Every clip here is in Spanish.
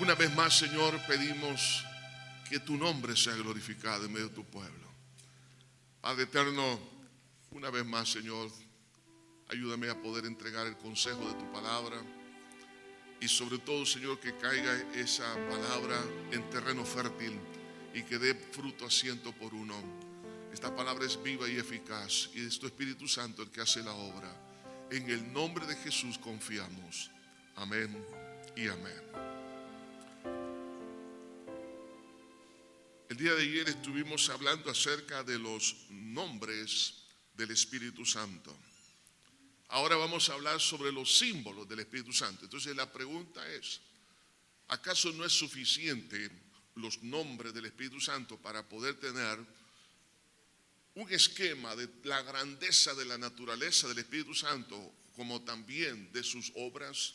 Una vez más, Señor, pedimos que tu nombre sea glorificado en medio de tu pueblo. Padre eterno, una vez más, Señor, ayúdame a poder entregar el consejo de tu palabra y sobre todo, Señor, que caiga esa palabra en terreno fértil y que dé fruto a 100 por 1. Esta palabra es viva y eficaz y es tu Espíritu Santo el que hace la obra. En el nombre de Jesús confiamos. Amén y amén. El día de ayer estuvimos hablando acerca de los nombres del Espíritu Santo. Ahora vamos a hablar sobre los símbolos del Espíritu Santo. Entonces la pregunta es, ¿acaso no es suficiente los nombres del Espíritu Santo para poder tener un esquema de la grandeza de la naturaleza del Espíritu Santo, como también de sus obras?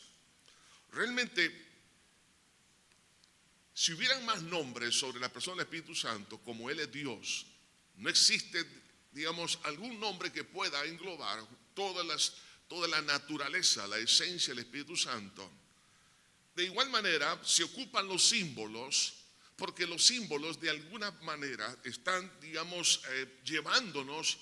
Realmente, si hubieran más nombres sobre la persona del Espíritu Santo, como Él es Dios, no existe, digamos, algún nombre que pueda englobar toda la naturaleza, la esencia del Espíritu Santo. De igual manera, se ocupan los símbolos, porque los símbolos de alguna manera están, digamos, llevándonos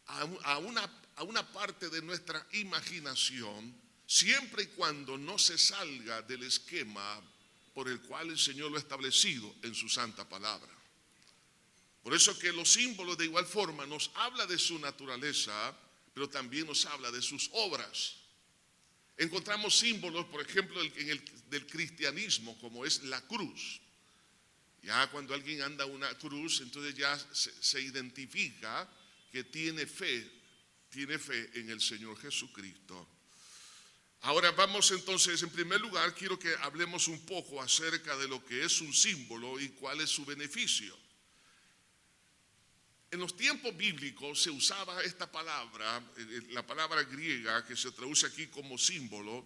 a una parte de nuestra imaginación, siempre y cuando no se salga del esquema por el cual el Señor lo ha establecido en su santa palabra. Por eso que los símbolos de igual forma nos habla de su naturaleza, pero también nos habla de sus obras. Encontramos símbolos, por ejemplo, del cristianismo, como es la cruz. Ya cuando alguien anda una cruz, entonces ya se identifica que tiene fe en el Señor Jesucristo. Ahora vamos entonces, en primer lugar, quiero que hablemos un poco acerca de lo que es un símbolo y cuál es su beneficio. En los tiempos bíblicos se usaba esta palabra, la palabra griega que se traduce aquí como símbolo,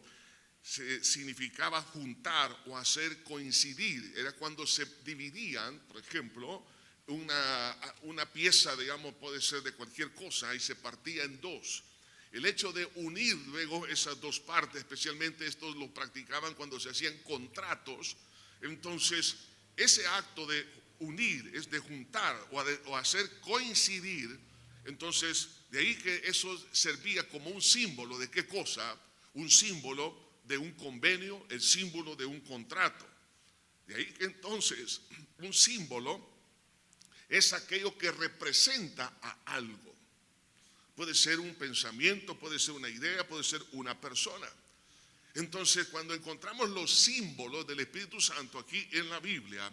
significaba juntar o hacer coincidir. Era cuando se dividían, por ejemplo, una pieza, digamos, puede ser de cualquier cosa y se partía en dos. El hecho de unir luego esas dos partes, especialmente estos lo practicaban cuando se hacían contratos. Entonces, ese acto de unir, es de juntar o hacer coincidir. Entonces, de ahí que eso servía como un símbolo de qué cosa, un símbolo de un convenio, el símbolo de un contrato. De ahí que entonces un símbolo es aquello que representa a algo. Puede ser un pensamiento, puede ser una idea, puede ser una persona. Entonces, cuando encontramos los símbolos del Espíritu Santo aquí en la Biblia,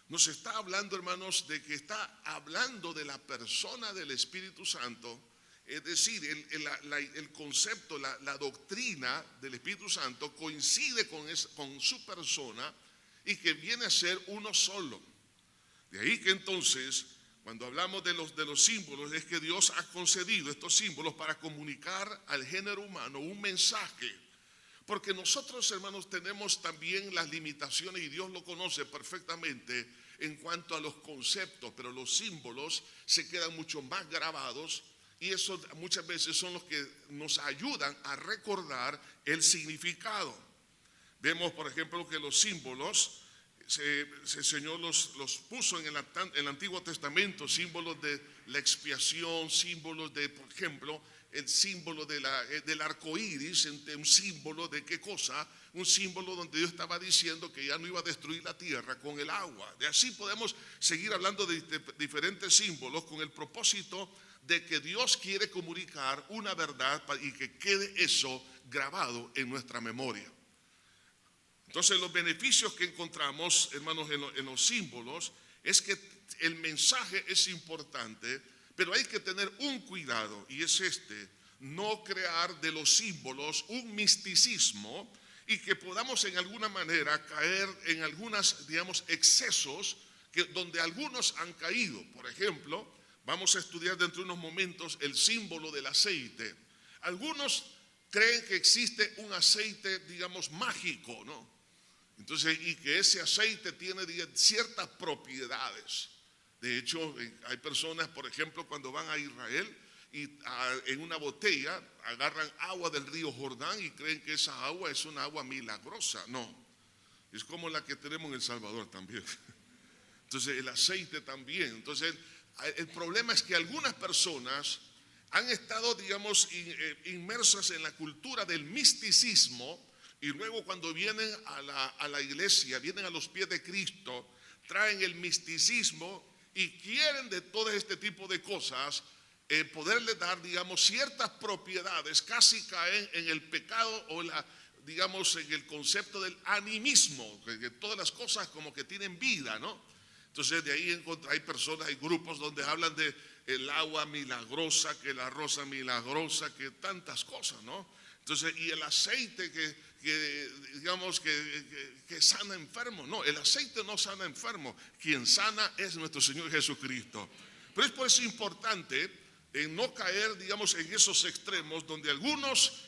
nos está hablando, hermanos, de que está hablando de la persona del Espíritu Santo. Es decir, el concepto, la doctrina del Espíritu Santo coincide con su persona y que viene a ser uno solo. De ahí que entonces, cuando hablamos de los símbolos, es que Dios ha concedido estos símbolos para comunicar al género humano un mensaje. Porque nosotros, hermanos, tenemos también las limitaciones y Dios lo conoce perfectamente en cuanto a los conceptos, pero los símbolos se quedan mucho más grabados y eso muchas veces son los que nos ayudan a recordar el significado. Vemos, por ejemplo, que los símbolos el Señor los puso en el Antiguo Testamento, símbolos de la expiación, símbolos de, por ejemplo, el símbolo del arco iris, un símbolo de qué cosa, un símbolo donde Dios estaba diciendo que ya no iba a destruir la tierra con el agua. De así podemos seguir hablando de diferentes símbolos con el propósito de que Dios quiere comunicar una verdad y que quede eso grabado en nuestra memoria. Entonces los beneficios que encontramos, hermanos, en los símbolos es que el mensaje es importante, pero hay que tener un cuidado y es no crear de los símbolos un misticismo y que podamos en alguna manera caer en algunos, digamos, excesos donde algunos han caído. Por ejemplo, vamos a estudiar dentro de unos momentos el símbolo del aceite. Algunos creen que existe un aceite, digamos, mágico, ¿no? Entonces, y que ese aceite tiene ciertas propiedades. De hecho, hay personas, por ejemplo, cuando van a Israel y en una botella agarran agua del río Jordán y creen que esa agua es una agua milagrosa. No, Es como la que tenemos en El Salvador también. Entonces el aceite también. Entonces el problema es que algunas personas han estado, digamos, inmersas en la cultura del misticismo, y luego cuando vienen a la iglesia, vienen a los pies de Cristo, traen el misticismo y quieren de todo este tipo de cosas poderle dar, digamos, ciertas propiedades. Casi caen en el pecado o digamos, en el concepto del animismo, que todas las cosas como que tienen vida, ¿no? Entonces de ahí hay personas, hay grupos donde hablan de el agua milagrosa, que la rosa milagrosa, que tantas cosas, ¿no? Entonces, y el aceite digamos que sana enfermos. No, el aceite no sana enfermos. Quien sana es nuestro Señor Jesucristo. Pero es por eso importante en no caer, digamos, en esos extremos donde algunos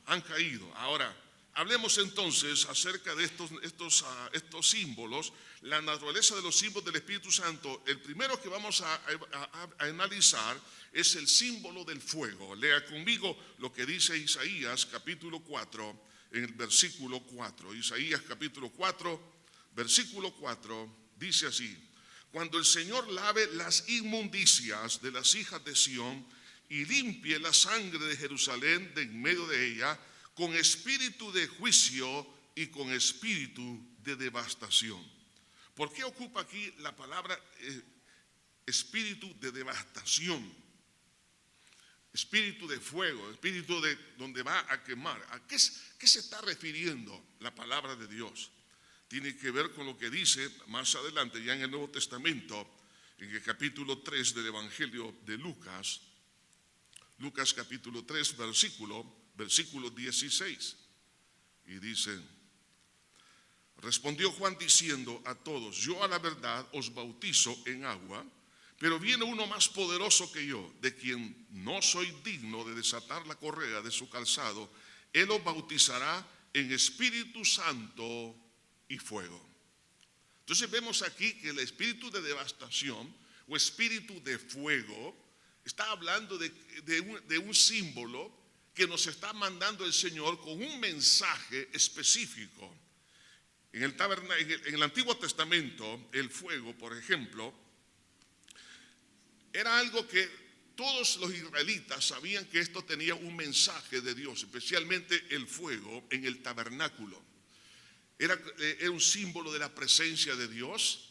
han caído. Ahora, hablemos entonces acerca de estos símbolos, la naturaleza de los símbolos del Espíritu Santo. El primero que vamos a analizar es el símbolo del fuego. Lea conmigo lo que dice Isaías capítulo 4, en el versículo 4. Isaías capítulo 4, versículo 4, dice así: cuando el Señor lave las inmundicias de las hijas de Sión y limpie la sangre de Jerusalén de en medio de ella, con espíritu de juicio y con espíritu de devastación. ¿Por qué ocupa aquí la palabra espíritu de devastación? Espíritu de fuego, espíritu de donde va a quemar. ¿A qué se está refiriendo la palabra de Dios? Tiene que ver con lo que dice más adelante, ya en el Nuevo Testamento, en el capítulo 3 del Evangelio de Lucas. Lucas capítulo 3, versículo 16. Y dice: respondió Juan diciendo a todos: yo a la verdad os bautizo en agua, pero viene uno más poderoso que yo, de quien no soy digno de desatar la correa de su calzado. Él os bautizará en Espíritu Santo y fuego. Entonces vemos aquí que el espíritu de devastación o espíritu de fuego está hablando de un símbolo que nos está mandando el Señor con un mensaje específico. En el Antiguo Testamento, el fuego, por ejemplo, era algo que todos los israelitas sabían que esto tenía un mensaje de Dios, especialmente el fuego en el tabernáculo. Era un símbolo de la presencia de Dios.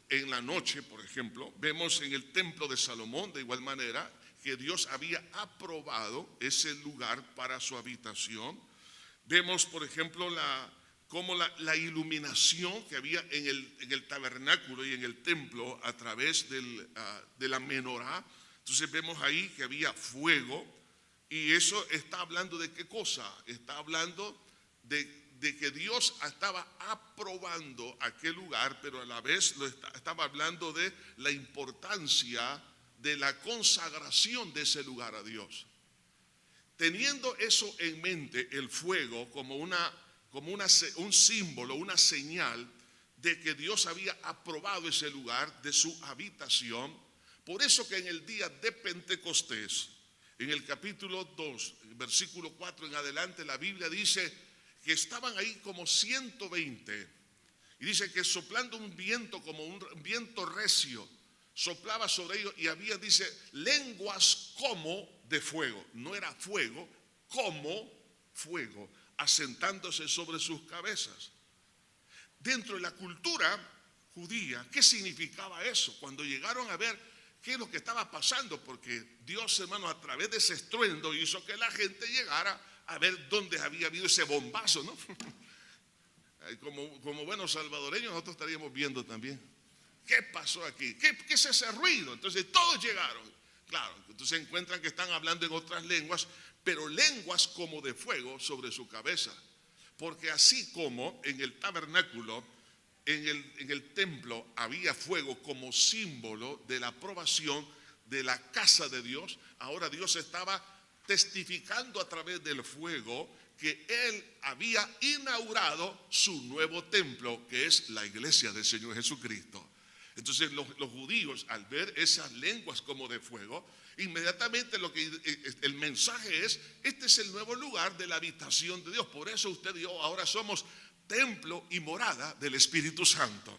En la noche, por ejemplo, vemos en el templo de Salomón, de igual manera, que Dios había aprobado ese lugar para su habitación. Vemos, por ejemplo, como la iluminación que había en el tabernáculo y en el templo a través de la menorá. Entonces vemos ahí que había fuego, y eso está hablando de qué cosa. Está hablando de que Dios estaba aprobando aquel lugar, pero a la vez estaba hablando de la importancia de la consagración de ese lugar a Dios. Teniendo eso en mente, el fuego como un símbolo, una señal de que Dios había aprobado ese lugar de su habitación. Por eso que en el día de Pentecostés, en el capítulo 2, versículo 4 en adelante, la Biblia dice que estaban ahí como 120, y dice que soplando un viento como un viento recio, soplaba sobre ellos, y había, dice, lenguas como de fuego. No era fuego, como fuego, asentándose sobre sus cabezas. Dentro de la cultura judía, ¿qué significaba eso? Cuando llegaron a ver qué es lo que estaba pasando, porque Dios, hermano, a través de ese estruendo hizo que la gente llegara a ver dónde había habido ese bombazo, ¿no? Como buenos salvadoreños nosotros estaríamos viendo también ¿qué pasó aquí? ¿Qué es ese ruido? Entonces todos llegaron, claro, entonces encuentran que están hablando en otras lenguas, pero lenguas como de fuego sobre su cabeza. Porque así como en el tabernáculo, en el templo había fuego como símbolo de la aprobación de la casa de Dios, ahora Dios estaba testificando a través del fuego que Él había inaugurado su nuevo templo, que es la iglesia del Señor Jesucristo. Entonces los judíos, al ver esas lenguas como de fuego, inmediatamente el mensaje es: este es el nuevo lugar de la habitación de Dios. Por eso usted y yo ahora somos templo y morada del Espíritu Santo.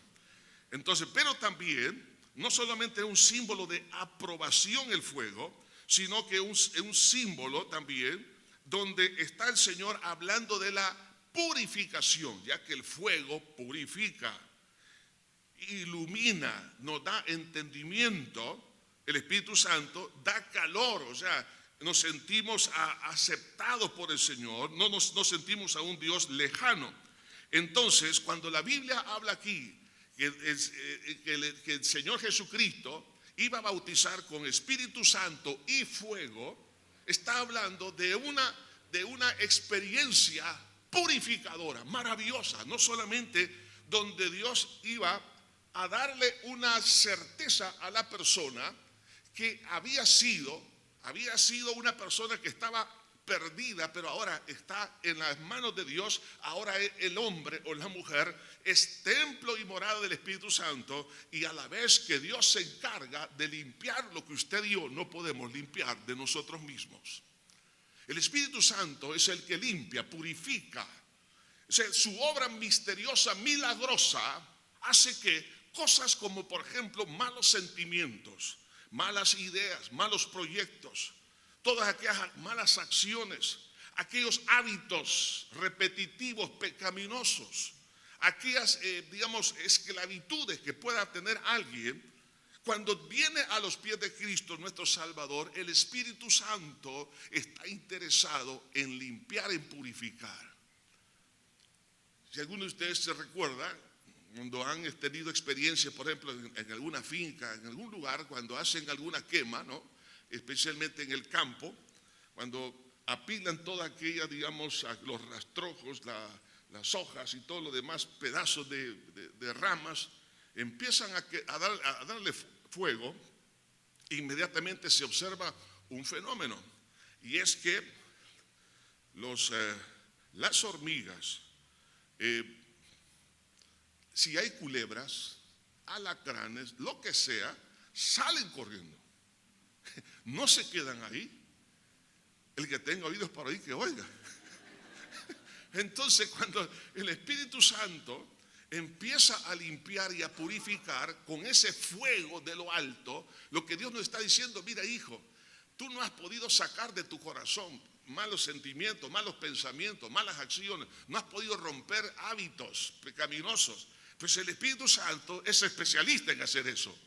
Entonces, pero también, no solamente es un símbolo de aprobación el fuego, sino que es un símbolo también donde está el Señor hablando de la purificación, ya que el fuego purifica, ilumina, nos da entendimiento. El Espíritu Santo da calor, o sea, nos sentimos aceptados por el Señor, no nos sentimos a un Dios lejano. Entonces, cuando la Biblia habla aquí que el Señor Jesucristo iba a bautizar con Espíritu Santo y fuego, está hablando de una experiencia purificadora, maravillosa, no solamente donde Dios iba a darle una certeza a la persona que había sido una persona que estaba perdida, pero ahora está en las manos de Dios. Ahora el hombre o la mujer es templo y morada del Espíritu Santo, y a la vez que Dios se encarga de limpiar lo que usted y yo no podemos limpiar de nosotros mismos. El Espíritu Santo es el que limpia, purifica. O sea, su obra misteriosa, milagrosa, hace que cosas como, por ejemplo, malos sentimientos, malas ideas, malos proyectos, todas aquellas malas acciones, aquellos hábitos repetitivos, pecaminosos, aquellas, esclavitudes que pueda tener alguien, cuando viene a los pies de Cristo, nuestro Salvador, el Espíritu Santo está interesado en limpiar, en purificar. Si alguno de ustedes se recuerda, cuando han tenido experiencias, por ejemplo, en alguna finca, en algún lugar, cuando hacen alguna quema, ¿no?, especialmente en el campo, cuando apilan toda aquella, los rastrojos, las hojas y todo lo demás, pedazos de ramas, empiezan a darle fuego, inmediatamente se observa un fenómeno, y es que las hormigas, si hay culebras, alacranes, lo que sea, salen corriendo. No se quedan ahí. El que tenga oídos para oír, que oiga. Entonces, cuando el Espíritu Santo empieza a limpiar y a purificar con ese fuego de lo alto, lo que Dios nos está diciendo: mira, hijo, tú no has podido sacar de tu corazón malos sentimientos, malos pensamientos, malas acciones, no has podido romper hábitos pecaminosos. Pues el Espíritu Santo es especialista en hacer eso.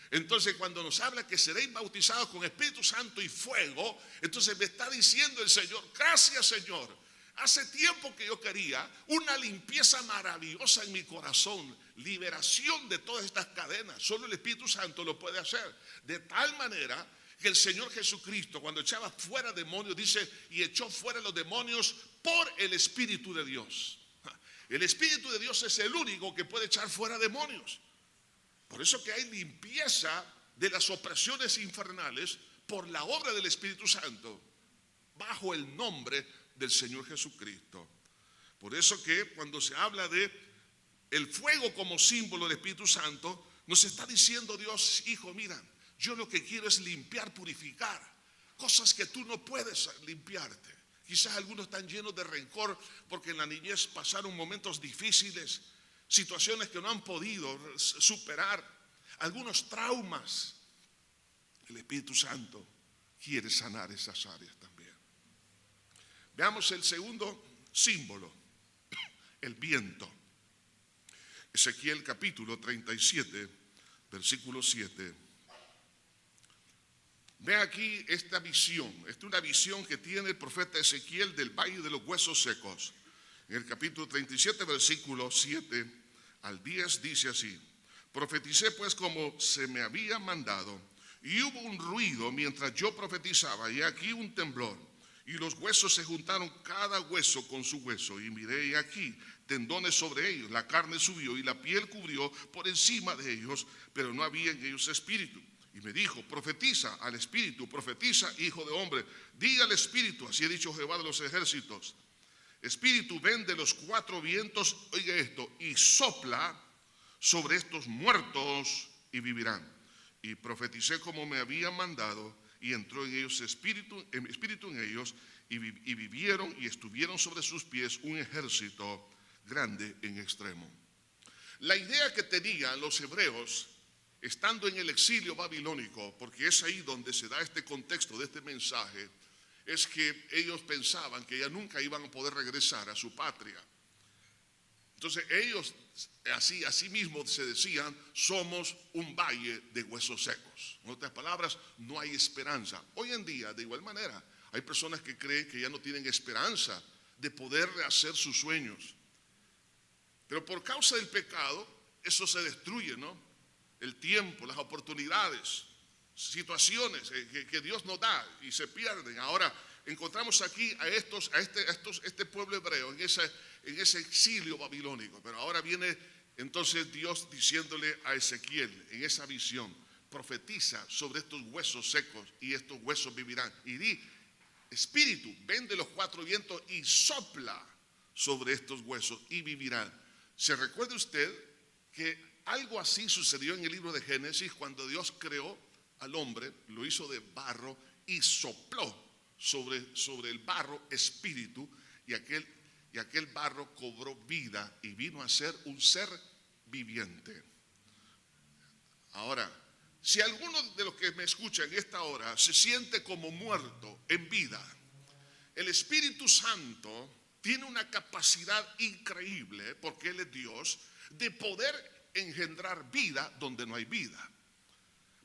Entonces, cuando nos habla que seréis bautizados con Espíritu Santo y fuego, entonces me está diciendo el Señor: gracias, Señor, hace tiempo que yo quería una limpieza maravillosa en mi corazón, liberación de todas estas cadenas. Solo el Espíritu Santo lo puede hacer. De tal manera que el Señor Jesucristo, cuando echaba fuera demonios, dice: y echó fuera los demonios por el Espíritu de Dios. El Espíritu de Dios es el único que puede echar fuera demonios. Por eso que hay limpieza de las opresiones infernales por la obra del Espíritu Santo, bajo el nombre del Señor Jesucristo. Por eso que cuando se habla de el fuego como símbolo del Espíritu Santo, nos está diciendo Dios: hijo, mira, yo lo que quiero es limpiar, purificar cosas que tú no puedes limpiarte. Quizás algunos están llenos de rencor porque en la niñez pasaron momentos difíciles, situaciones que no han podido superar, algunos traumas. El Espíritu Santo quiere sanar esas áreas también. Veamos el segundo símbolo, el viento. Ezequiel capítulo 37, versículo 7. Ve aquí esta visión. Esta es una visión que tiene el profeta Ezequiel del valle de los huesos secos. En el capítulo 37, versículo 7 al 10 dice así: profeticé pues como se me había mandado, y hubo un ruido mientras yo profetizaba, y aquí un temblor, y los huesos se juntaron cada hueso con su hueso, y miré, y aquí tendones sobre ellos, la carne subió y la piel cubrió por encima de ellos, pero no había en ellos espíritu. Y me dijo: profetiza al espíritu, profetiza, hijo de hombre, di al espíritu, así ha dicho Jehová de los ejércitos: espíritu, ven de los cuatro vientos, oiga esto, y sopla sobre estos muertos y vivirán. Y profeticé como me había mandado, y entró en ellos espíritu en ellos, y vivieron y estuvieron sobre sus pies un ejército grande en extremo. La idea que tenían los hebreos, estando en el exilio babilónico, porque es ahí donde se da este contexto de este mensaje, es que ellos pensaban que ya nunca iban a poder regresar a su patria. Entonces ellos así mismo se decían: somos un valle de huesos secos. En otras palabras, no hay esperanza. Hoy en día, de igual manera, hay personas que creen que ya no tienen esperanza de poder rehacer sus sueños. Pero por causa del pecado, eso se destruye, ¿no? El tiempo, las oportunidades, situaciones que Dios nos da y se pierden. Ahora encontramos aquí a este pueblo hebreo en ese exilio babilónico. Pero ahora viene entonces Dios diciéndole a Ezequiel en esa visión: profetiza sobre estos huesos secos y estos huesos vivirán. Y di: espíritu, ven de los cuatro vientos y sopla sobre estos huesos y vivirán. ¿Se recuerda usted que algo así sucedió en el libro de Génesis cuando Dios creó al hombre? Lo hizo de barro y sopló sobre el barro espíritu, y aquel barro cobró vida y vino a ser un ser viviente. Ahora, si alguno de los que me escuchan en esta hora se siente como muerto en vida, el Espíritu Santo tiene una capacidad increíble, porque Él es Dios, de poder engendrar vida donde no hay vida.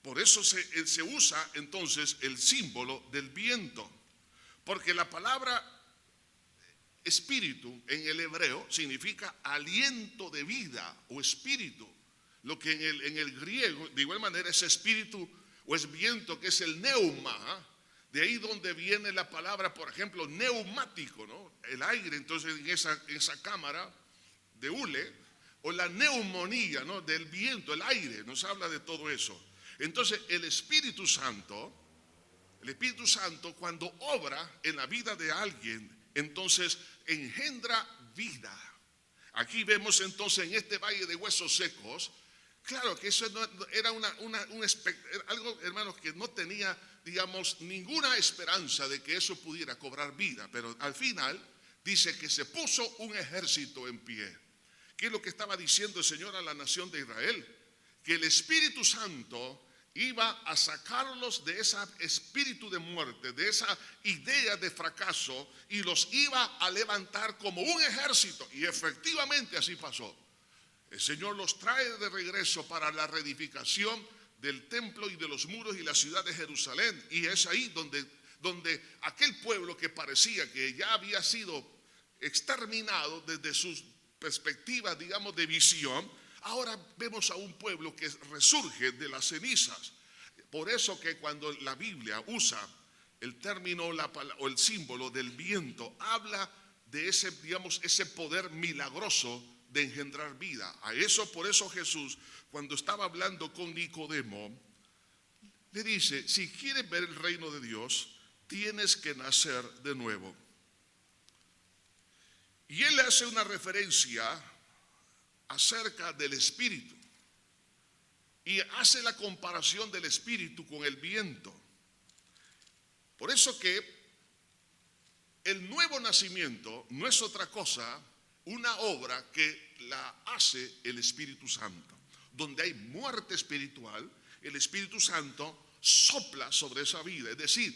Por eso se usa entonces el símbolo del viento, porque la palabra espíritu en el hebreo significa aliento de vida o espíritu, lo que en el griego de igual manera es espíritu o es viento, que es el neuma. De ahí donde viene la palabra, por ejemplo, neumático, ¿no? El aire, entonces en esa cámara de hule, o la neumonía, ¿no? Del viento, el aire, nos habla de todo eso. Entonces el Espíritu Santo cuando obra en la vida de alguien, entonces engendra vida. Aquí vemos entonces en este valle de huesos secos, claro que eso era algo, hermanos, que no tenía, digamos, ninguna esperanza de que eso pudiera cobrar vida, pero al final dice que se puso un ejército en pie. ¿Qué es lo que estaba diciendo el Señor a la nación de Israel? Que el Espíritu Santo iba a sacarlos de ese espíritu de muerte, de esa idea de fracaso, y los iba a levantar como un ejército, y efectivamente así pasó. El Señor los trae de regreso para la reedificación del templo y de los muros y la ciudad de Jerusalén. Y es ahí donde aquel pueblo que parecía que ya había sido exterminado desde sus perspectivas, digamos, de visión, ahora vemos a un pueblo que resurge de las cenizas. Por eso que cuando la Biblia usa el término o el símbolo del viento, habla de ese poder milagroso de engendrar vida. Por eso Jesús, cuando estaba hablando con Nicodemo, le dice: si quieres ver el reino de Dios, tienes que nacer de nuevo. Y él hace una referencia acerca del espíritu y hace la comparación del espíritu con el viento. Por eso que el nuevo nacimiento no es otra cosa, una obra que la hace el Espíritu Santo. Donde hay muerte espiritual, el Espíritu Santo sopla sobre esa vida. Es decir,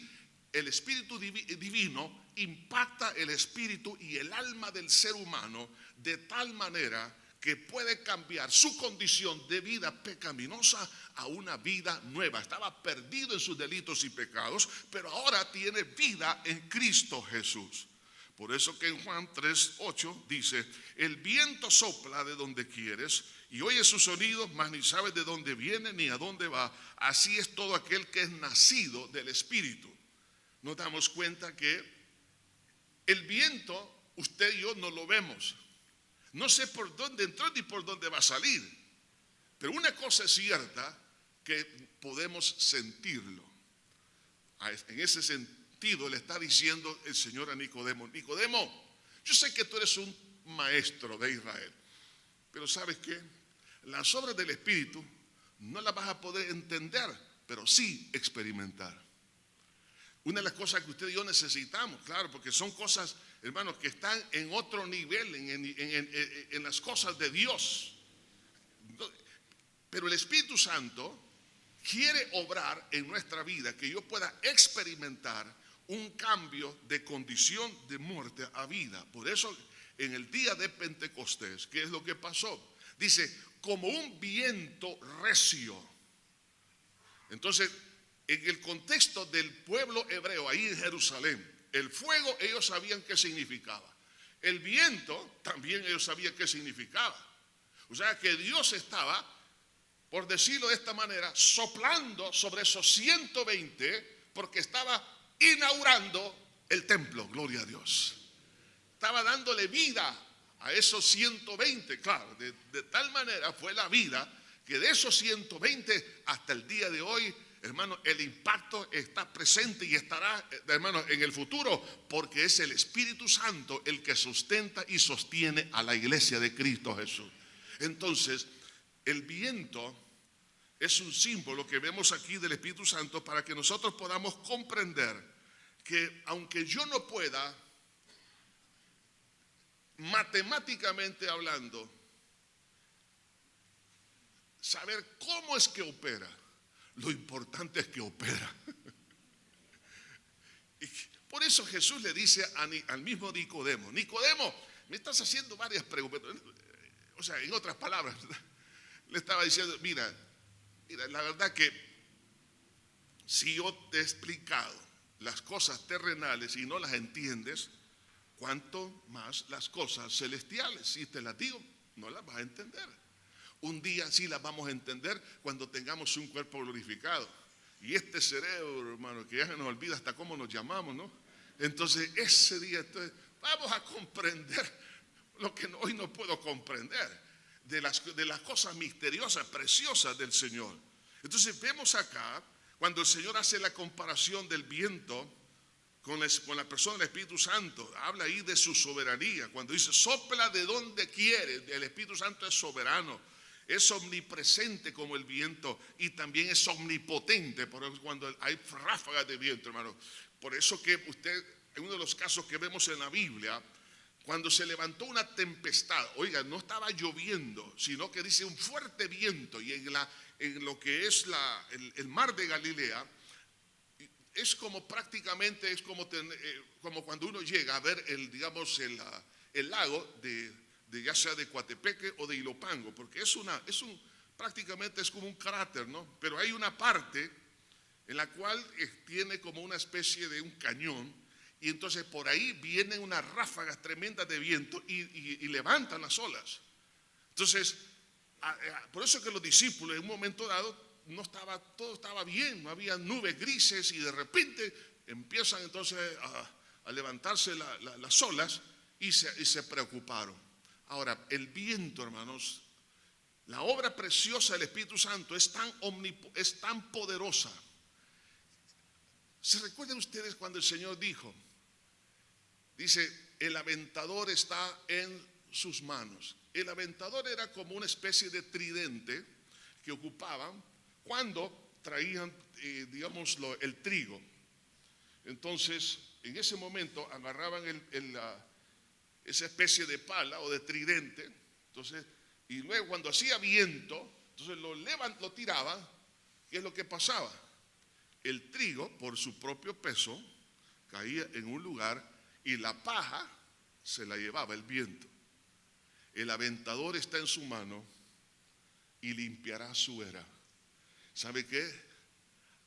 el Espíritu divino impacta el espíritu y el alma del ser humano de tal manera que puede cambiar su condición de vida pecaminosa a una vida nueva. Estaba perdido en sus delitos y pecados, pero ahora tiene vida en Cristo Jesús. Por eso que en Juan 3:8 dice: el viento sopla de donde quieres y oye su sonido, mas ni sabes de dónde viene ni a dónde va. Así es todo aquel que es nacido del Espíritu. Nos damos cuenta que el viento, usted y yo no lo vemos. No sé por dónde entró ni por dónde va a salir. Pero una cosa es cierta, que podemos sentirlo. En ese sentido le está diciendo el Señor a Nicodemo: Nicodemo, yo sé que tú eres un maestro de Israel, pero ¿sabes qué? Las obras del Espíritu no las vas a poder entender, pero sí experimentar. Una de las cosas que usted y yo necesitamos, claro, porque son cosas, hermanos, que están en otro nivel, en las cosas de Dios. Pero el Espíritu Santo quiere obrar en nuestra vida, que yo pueda experimentar un cambio de condición de muerte a vida. Por eso, en el día de Pentecostés, ¿qué es lo que pasó? Dice, como un viento recio. Entonces, en el contexto del pueblo hebreo, ahí en Jerusalén, el fuego ellos sabían qué significaba. El viento también ellos sabían qué significaba. O sea que Dios estaba, por decirlo de esta manera, soplando sobre esos 120, porque estaba inaugurando el templo, gloria a Dios. Estaba dándole vida a esos 120, claro, de tal manera fue la vida que de esos 120 hasta el día de hoy, hermano, el impacto está presente y estará, hermano, en el futuro, porque es el Espíritu Santo el que sustenta y sostiene a la iglesia de Cristo Jesús. Entonces, el viento es un símbolo que vemos aquí del Espíritu Santo para que nosotros podamos comprender que aunque yo no pueda, matemáticamente hablando, saber cómo es que opera, lo importante es que opera. Y por eso Jesús le dice al mismo Nicodemo, Nicodemo, me estás haciendo varias preguntas. O sea, en otras palabras, le estaba diciendo, mira, la verdad que si yo te he explicado las cosas terrenales y no las entiendes, cuanto más las cosas celestiales. Si te las digo, no las vas a entender. Un día sí las vamos a entender cuando tengamos un cuerpo glorificado. Y este cerebro, hermano, que ya se nos olvida hasta cómo nos llamamos, ¿no? Entonces, ese día, vamos a comprender lo que hoy no puedo comprender, de las cosas misteriosas, preciosas del Señor. Entonces, vemos acá, cuando el Señor hace la comparación del viento con la persona del Espíritu Santo, habla ahí de su soberanía. Cuando dice, sopla de donde quiere, el Espíritu Santo es soberano. Es omnipresente como el viento y también es omnipotente, por eso cuando hay ráfagas de viento, hermano. Por eso que usted, en uno de los casos que vemos en la Biblia, cuando se levantó una tempestad, oiga, no estaba lloviendo, sino que dice un fuerte viento, y en lo que es el mar de Galilea, es como prácticamente, es como cuando uno llega a ver el lago de ya sea de Coatepeque o de Ilopango, porque prácticamente es como un cráter, ¿no? Pero hay una parte en la cual tiene como una especie de un cañón, y entonces por ahí vienen unas ráfagas tremendas de viento y levantan las olas. Entonces, por eso que los discípulos en un momento dado todo estaba bien, no había nubes grises, y de repente empiezan entonces a levantarse las olas y se preocuparon. Ahora, el viento, hermanos, la obra preciosa del Espíritu Santo es tan poderosa. ¿Se recuerdan ustedes cuando el Señor dice, el aventador está en sus manos? El aventador era como una especie de tridente que ocupaban cuando traían, el trigo. Entonces, en ese momento agarraban esa especie de pala o de tridente, entonces, y luego cuando hacía viento, entonces lo tiraban. ¿Qué es lo que pasaba? El trigo, por su propio peso, caía en un lugar y la paja se la llevaba el viento. El aventador está en su mano y limpiará su era. ¿Sabe qué?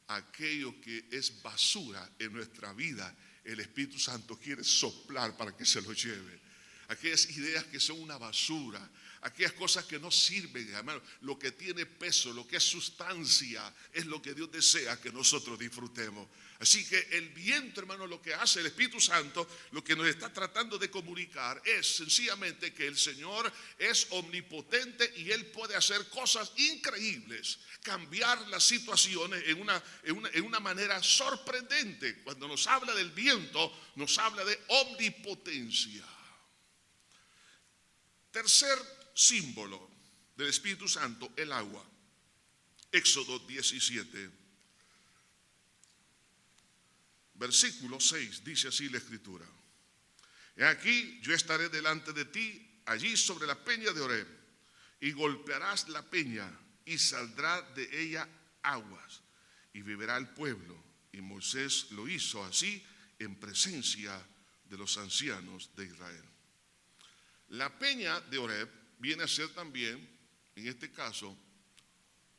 Aquello que es basura en nuestra vida, el Espíritu Santo quiere soplar para que se lo lleve. Aquellas ideas que son una basura, aquellas cosas que no sirven, hermano, lo que tiene peso, lo que es sustancia, es lo que Dios desea que nosotros disfrutemos. Así que el viento, hermano, lo que hace el Espíritu Santo, lo que nos está tratando de comunicar es sencillamente que el Señor es omnipotente y Él puede hacer cosas increíbles, cambiar las situaciones en una manera sorprendente. Cuando nos habla del viento, nos habla de omnipotencia. Tercer símbolo del Espíritu Santo, el agua. Éxodo 17, versículo 6, dice así la Escritura: He aquí, yo estaré delante de ti, allí sobre la peña de Horeb, y golpearás la peña, y saldrá de ella aguas, y beberá el pueblo. Y Moisés lo hizo así en presencia de los ancianos de Israel. La peña de Horeb viene a ser también, en este caso,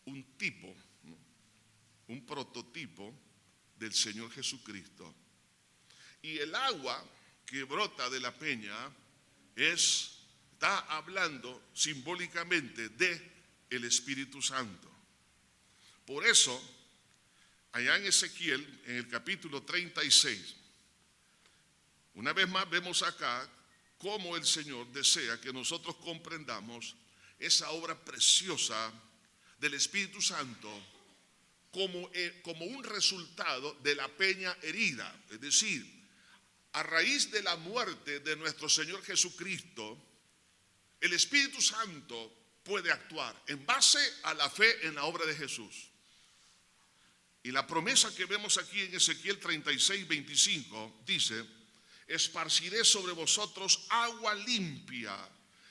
un tipo, ¿no?, un prototipo del Señor Jesucristo. Y el agua que brota de la peña está hablando simbólicamente de el Espíritu Santo. Por eso, allá en Ezequiel, en el capítulo 36, una vez más vemos acá cómo el Señor desea que nosotros comprendamos esa obra preciosa del Espíritu Santo como un resultado de la peña herida. Es decir, a raíz de la muerte de nuestro Señor Jesucristo, el Espíritu Santo puede actuar en base a la fe en la obra de Jesús. Y la promesa que vemos aquí en Ezequiel 36, 25 dice: esparciré sobre vosotros agua limpia,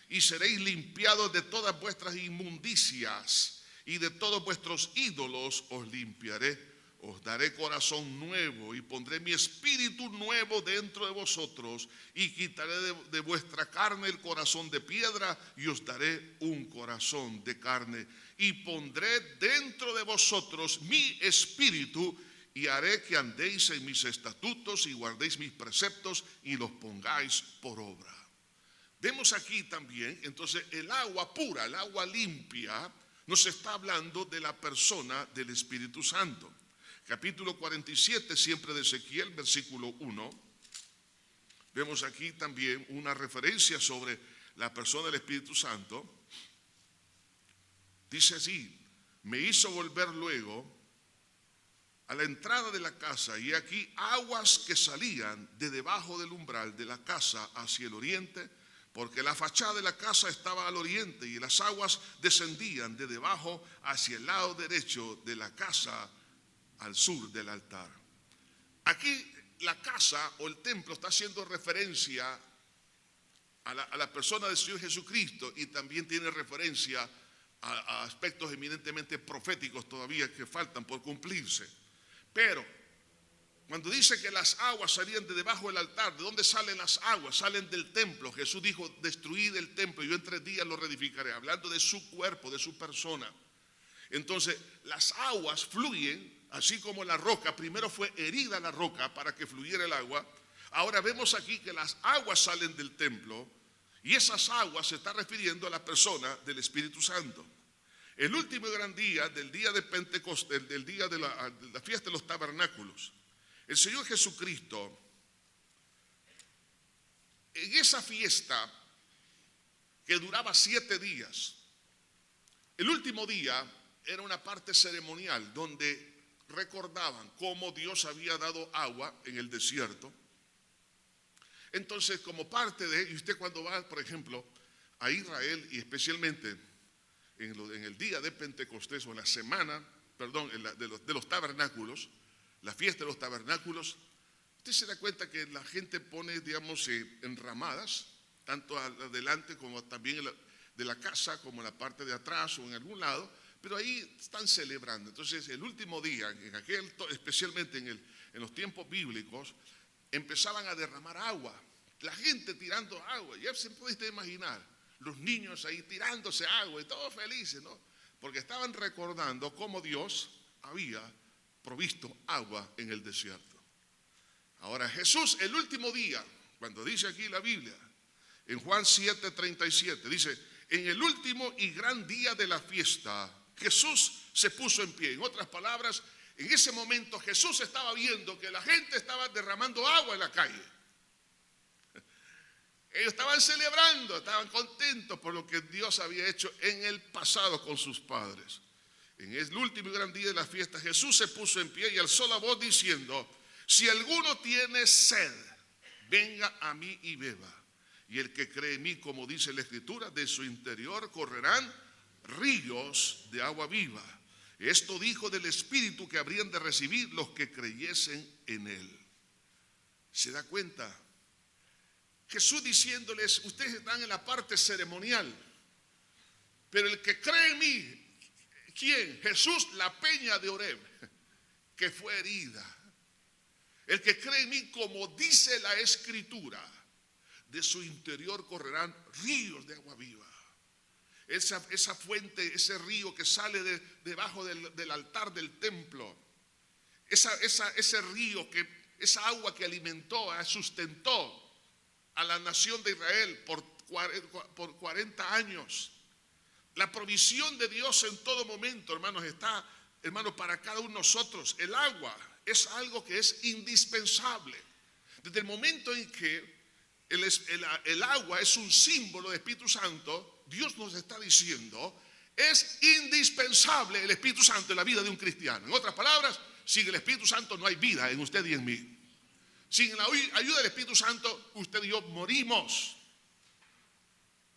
y seréis limpiados de todas vuestras inmundicias, y de todos vuestros ídolos os limpiaré. Os daré corazón nuevo, y pondré mi espíritu nuevo dentro de vosotros, y quitaré de vuestra carne el corazón de piedra, y os daré un corazón de carne. Y pondré dentro de vosotros mi espíritu, y haré que andéis en mis estatutos, y guardéis mis preceptos, y los pongáis por obra. Vemos aquí también, entonces, el agua pura, el agua limpia, nos está hablando de la persona del Espíritu Santo. Capítulo 47, siempre de Ezequiel, versículo 1. Vemos aquí también una referencia sobre la persona del Espíritu Santo. Dice así: me hizo volver luego a la entrada de la casa, y aquí aguas que salían de debajo del umbral de la casa hacia el oriente, porque la fachada de la casa estaba al oriente, y las aguas descendían de debajo hacia el lado derecho de la casa, al sur del altar. Aquí la casa o el templo está haciendo referencia a la persona del Señor Jesucristo, y también tiene referencia a aspectos eminentemente proféticos todavía que faltan por cumplirse. Pero cuando dice que las aguas salían de debajo del altar, ¿de dónde salen las aguas? Salen del templo. Jesús dijo: destruid el templo y yo en 3 días lo reedificaré, hablando de su cuerpo, de su persona. Entonces las aguas fluyen, así como la roca. Primero fue herida la roca para que fluyera el agua. Ahora vemos aquí que las aguas salen del templo, y esas aguas se está refiriendo a la persona del Espíritu Santo. El último gran día del día de Pentecostés, del día de la fiesta de los tabernáculos, el Señor Jesucristo, en esa fiesta que duraba 7 días, el último día era una parte ceremonial donde recordaban cómo Dios había dado agua en el desierto. Entonces, como parte de, y usted cuando va, por ejemplo, a Israel, y especialmente en el día de Pentecostés, o en la semana, perdón, de los tabernáculos, la fiesta de los tabernáculos, usted se da cuenta que la gente pone, digamos, enramadas, tanto adelante como también de la casa, como en la parte de atrás o en algún lado, pero ahí están celebrando. Entonces, el último día, especialmente en los tiempos bíblicos, empezaban a derramar agua, la gente tirando agua. Ya se puede imaginar, los niños ahí tirándose agua y todos felices, ¿no? Porque estaban recordando cómo Dios había provisto agua en el desierto. Ahora Jesús, el último día, cuando dice aquí la Biblia, en Juan 7:37, dice: en el último y gran día de la fiesta, Jesús se puso en pie. En otras palabras, en ese momento Jesús estaba viendo que la gente estaba derramando agua en la calle. Ellos estaban celebrando, estaban contentos por lo que Dios había hecho en el pasado con sus padres. En el último y gran día de la fiesta, Jesús se puso en pie y alzó la voz diciendo: si alguno tiene sed, venga a mí y beba. Y el que cree en mí, como dice la Escritura, de su interior correrán ríos de agua viva. Esto dijo del Espíritu que habrían de recibir los que creyesen en él. ¿Se da cuenta? Jesús diciéndoles, ustedes están en la parte ceremonial, pero el que cree en mí, ¿quién? Jesús, la peña de Oreb, que fue herida. El que cree en mí, como dice la Escritura, de su interior correrán ríos de agua viva. Esa fuente, ese río que sale debajo del altar del templo, ese río, esa agua que alimentó, sustentó a la nación de Israel por 40 años. La provisión de Dios en todo momento, hermanos, está, hermanos, para cada uno de nosotros. El agua es algo que es indispensable. Desde el momento en que el agua es un símbolo del Espíritu Santo, Dios nos está diciendo, es indispensable el Espíritu Santo en la vida de un cristiano. En otras palabras, sin el Espíritu Santo no hay vida en usted y en mí. Sin la ayuda del Espíritu Santo, usted y yo morimos.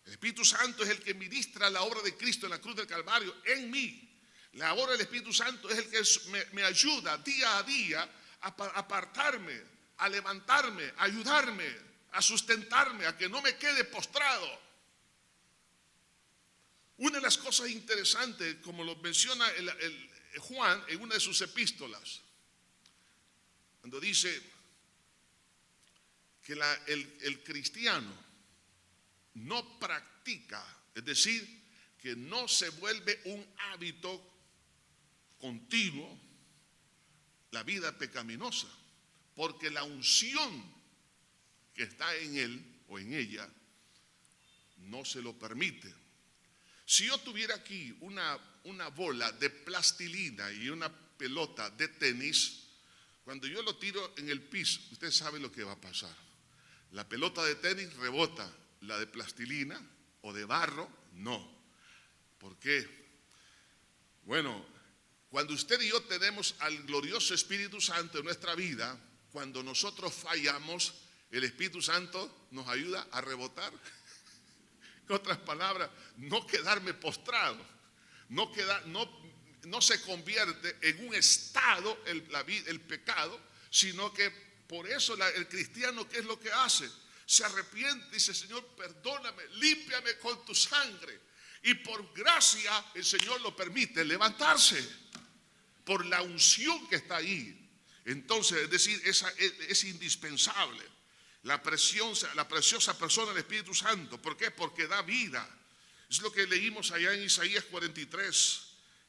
El Espíritu Santo es el que ministra la obra de Cristo en la cruz del Calvario en mí. La obra del Espíritu Santo es el que me ayuda día a día a apartarme, a levantarme, a ayudarme, a sustentarme, a que no me quede postrado. Una de las cosas interesantes, como lo menciona Juan en una de sus epístolas, cuando dice que el cristiano no practica, es decir, que no se vuelve un hábito continuo la vida pecaminosa, porque la unción que está en él o en ella no se lo permite. Si yo tuviera aquí una bola de plastilina y una pelota de tenis, cuando yo lo tiro en el piso, usted sabe lo que va a pasar. La pelota de tenis rebota, la de plastilina o de barro, no. ¿Por qué? Bueno, cuando usted y yo tenemos al glorioso Espíritu Santo en nuestra vida, cuando nosotros fallamos, el Espíritu Santo nos ayuda a rebotar. En otras palabras, no quedarme postrado, no se convierte en un estado el pecado, sino que por eso el cristiano, ¿qué es lo que hace? Se arrepiente, dice, Señor, perdóname, límpiame con tu sangre. Y por gracia el Señor lo permite levantarse por la unción que está ahí. Entonces, es decir, es indispensable la preciosa persona del Espíritu Santo. ¿Por qué? Porque da vida. Es lo que leímos allá en Isaías 43,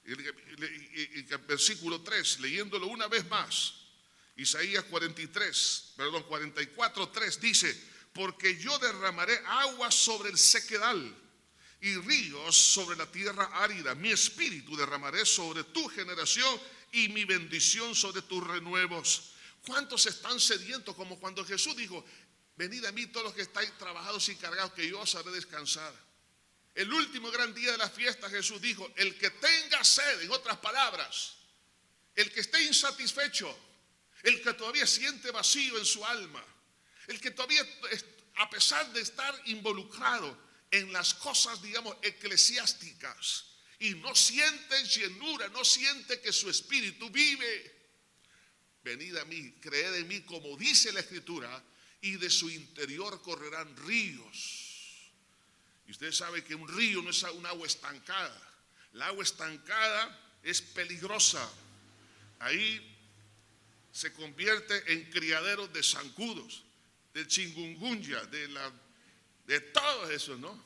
el versículo 3, leyéndolo una vez más. Isaías 44, 3 dice, porque yo derramaré agua sobre el sequedal y ríos sobre la tierra árida. Mi espíritu derramaré sobre tu generación y mi bendición sobre tus renuevos. ¿Cuántos están sedientos? Como cuando Jesús dijo, venid a mí todos los que estáis trabajados y cargados, que yo os haré descansar. El último gran día de la fiesta, Jesús dijo, el que tenga sed, en otras palabras, el que esté insatisfecho, el que todavía siente vacío en su alma, el que todavía, a pesar de estar involucrado en las cosas, digamos, eclesiásticas, y no siente llenura, no siente que su espíritu vive, venid a mí, creed en mí, como dice la Escritura, y de su interior correrán ríos. Y usted sabe que un río no es un agua estancada. La agua estancada es peligrosa. Ahí se convierte en criaderos de zancudos, de chikungunya, de todo eso, ¿no?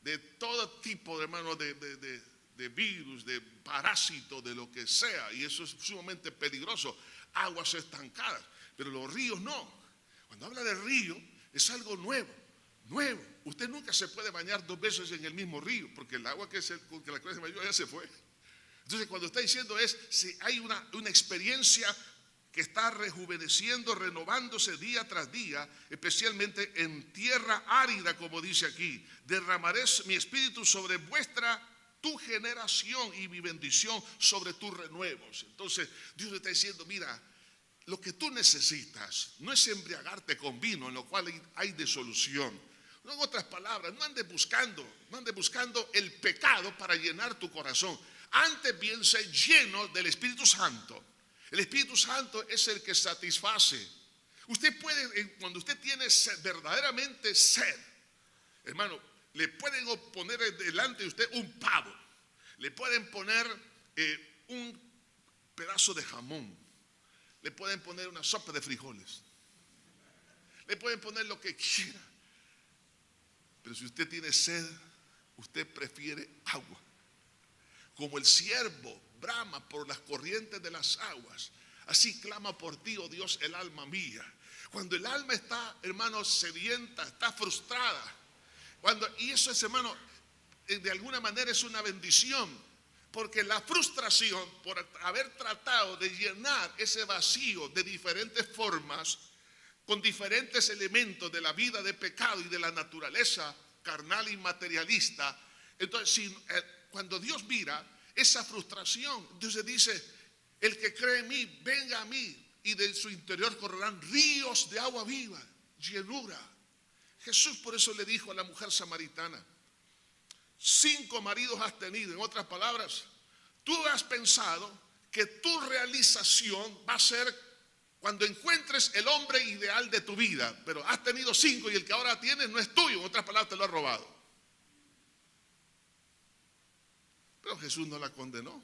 De todo tipo, hermano, de virus, de parásitos, de lo que sea. Y eso es sumamente peligroso. Aguas estancadas. Pero los ríos no. Cuando habla de río, es algo nuevo. Usted nunca se puede bañar 2 veces en el mismo río, porque el agua que la clase mayor ya se fue. Entonces, cuando está diciendo si hay una experiencia que está rejuveneciendo, renovándose día tras día, especialmente en tierra árida, como dice aquí, derramaré mi espíritu sobre tu generación y mi bendición sobre tus renuevos. Entonces, Dios le está diciendo, mira, lo que tú necesitas no es embriagarte con vino, en lo cual hay disolución. No, en otras palabras, no andes buscando el pecado para llenar tu corazón. Antes bien, sé lleno del Espíritu Santo. El Espíritu Santo es el que satisface. Usted puede, cuando usted tiene sed, verdaderamente sed, hermano, le pueden poner delante de usted un pavo, le pueden poner un pedazo de jamón, le pueden poner una sopa de frijoles, le pueden poner lo que quiera. Pero si usted tiene sed, usted prefiere agua. Como el siervo brama por las corrientes de las aguas, así clama por ti, oh Dios, el alma mía. Cuando el alma está, hermano, sedienta, está frustrada. Y eso es, hermano, de alguna manera es una bendición. Porque la frustración por haber tratado de llenar ese vacío de diferentes formas, con diferentes elementos de la vida de pecado y de la naturaleza carnal y materialista. Entonces, cuando Dios mira esa frustración, entonces dice: el que cree en mí, venga a mí, y de su interior correrán ríos de agua viva, llenura. Jesús por eso le dijo a la mujer samaritana: 5 maridos has tenido. En otras palabras, tú has pensado que tu realización va a ser cuando encuentres el hombre ideal de tu vida, pero has tenido 5 y el que ahora tienes no es tuyo. En otras palabras, te lo ha robado. Pero Jesús no la condenó,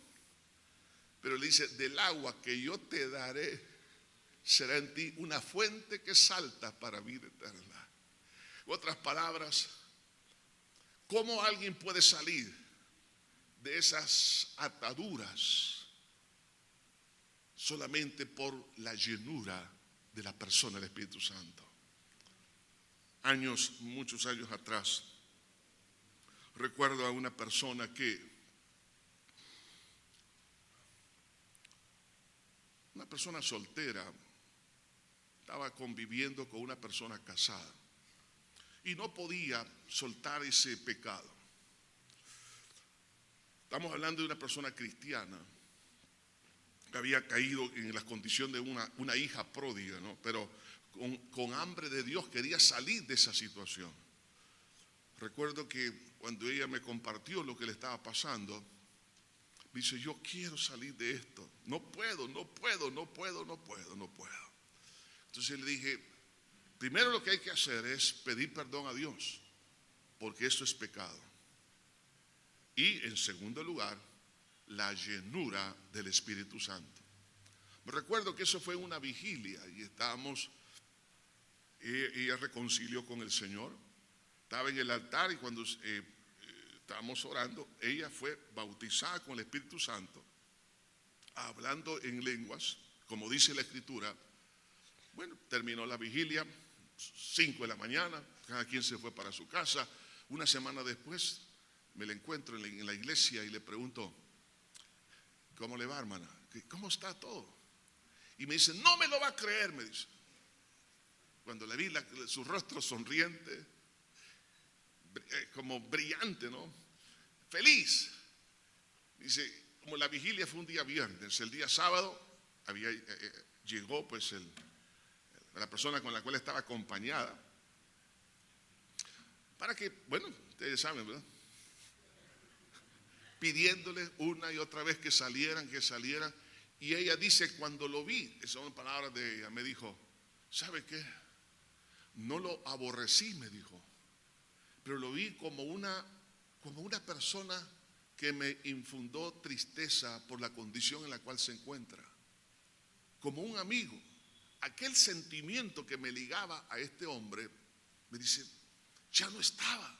pero le dice: del agua que yo te daré será en ti una fuente que salta para vida eterna. En otras palabras, ¿cómo alguien puede salir de esas ataduras? Solamente por la llenura de la persona del Espíritu Santo. Muchos años atrás, recuerdo a una persona una persona soltera, estaba conviviendo con una persona casada y no podía soltar ese pecado. Estamos hablando de una persona cristiana que había caído en la condición de una hija pródiga, ¿no? Pero con hambre de Dios quería salir de esa situación. Recuerdo que cuando ella me compartió lo que le estaba pasando, me dice: yo quiero salir de esto, no puedo. Entonces le dije: primero lo que hay que hacer es pedir perdón a Dios, porque eso es pecado. Y en segundo lugar, la llenura del Espíritu Santo. Me recuerdo que eso fue una vigilia y ella reconcilió con el Señor, estaba en el altar, y cuando estábamos orando, ella fue bautizada con el Espíritu Santo, hablando en lenguas, como dice la Escritura. Bueno, terminó la vigilia, 5 de la mañana, cada quien se fue para su casa. Una semana después me la encuentro en la iglesia y le pregunto: ¿cómo le va, hermana? ¿Cómo está todo? Y me dice: no me lo va a creer, me dice. Cuando le vi su rostro sonriente, como brillante, ¿no? Feliz. Dice: como la vigilia fue un día viernes, el día sábado llegó pues la persona con la cual estaba acompañada, para que, bueno, ustedes saben, ¿verdad? Pidiéndole una y otra vez que salieran. Y ella dice: cuando lo vi, esas son palabras de ella, me dijo: ¿sabe qué? No lo aborrecí, me dijo, pero lo vi como una persona que me infundó tristeza por la condición en la cual se encuentra, como un amigo. Aquel sentimiento que me ligaba a este hombre, me dice, ya no estaba.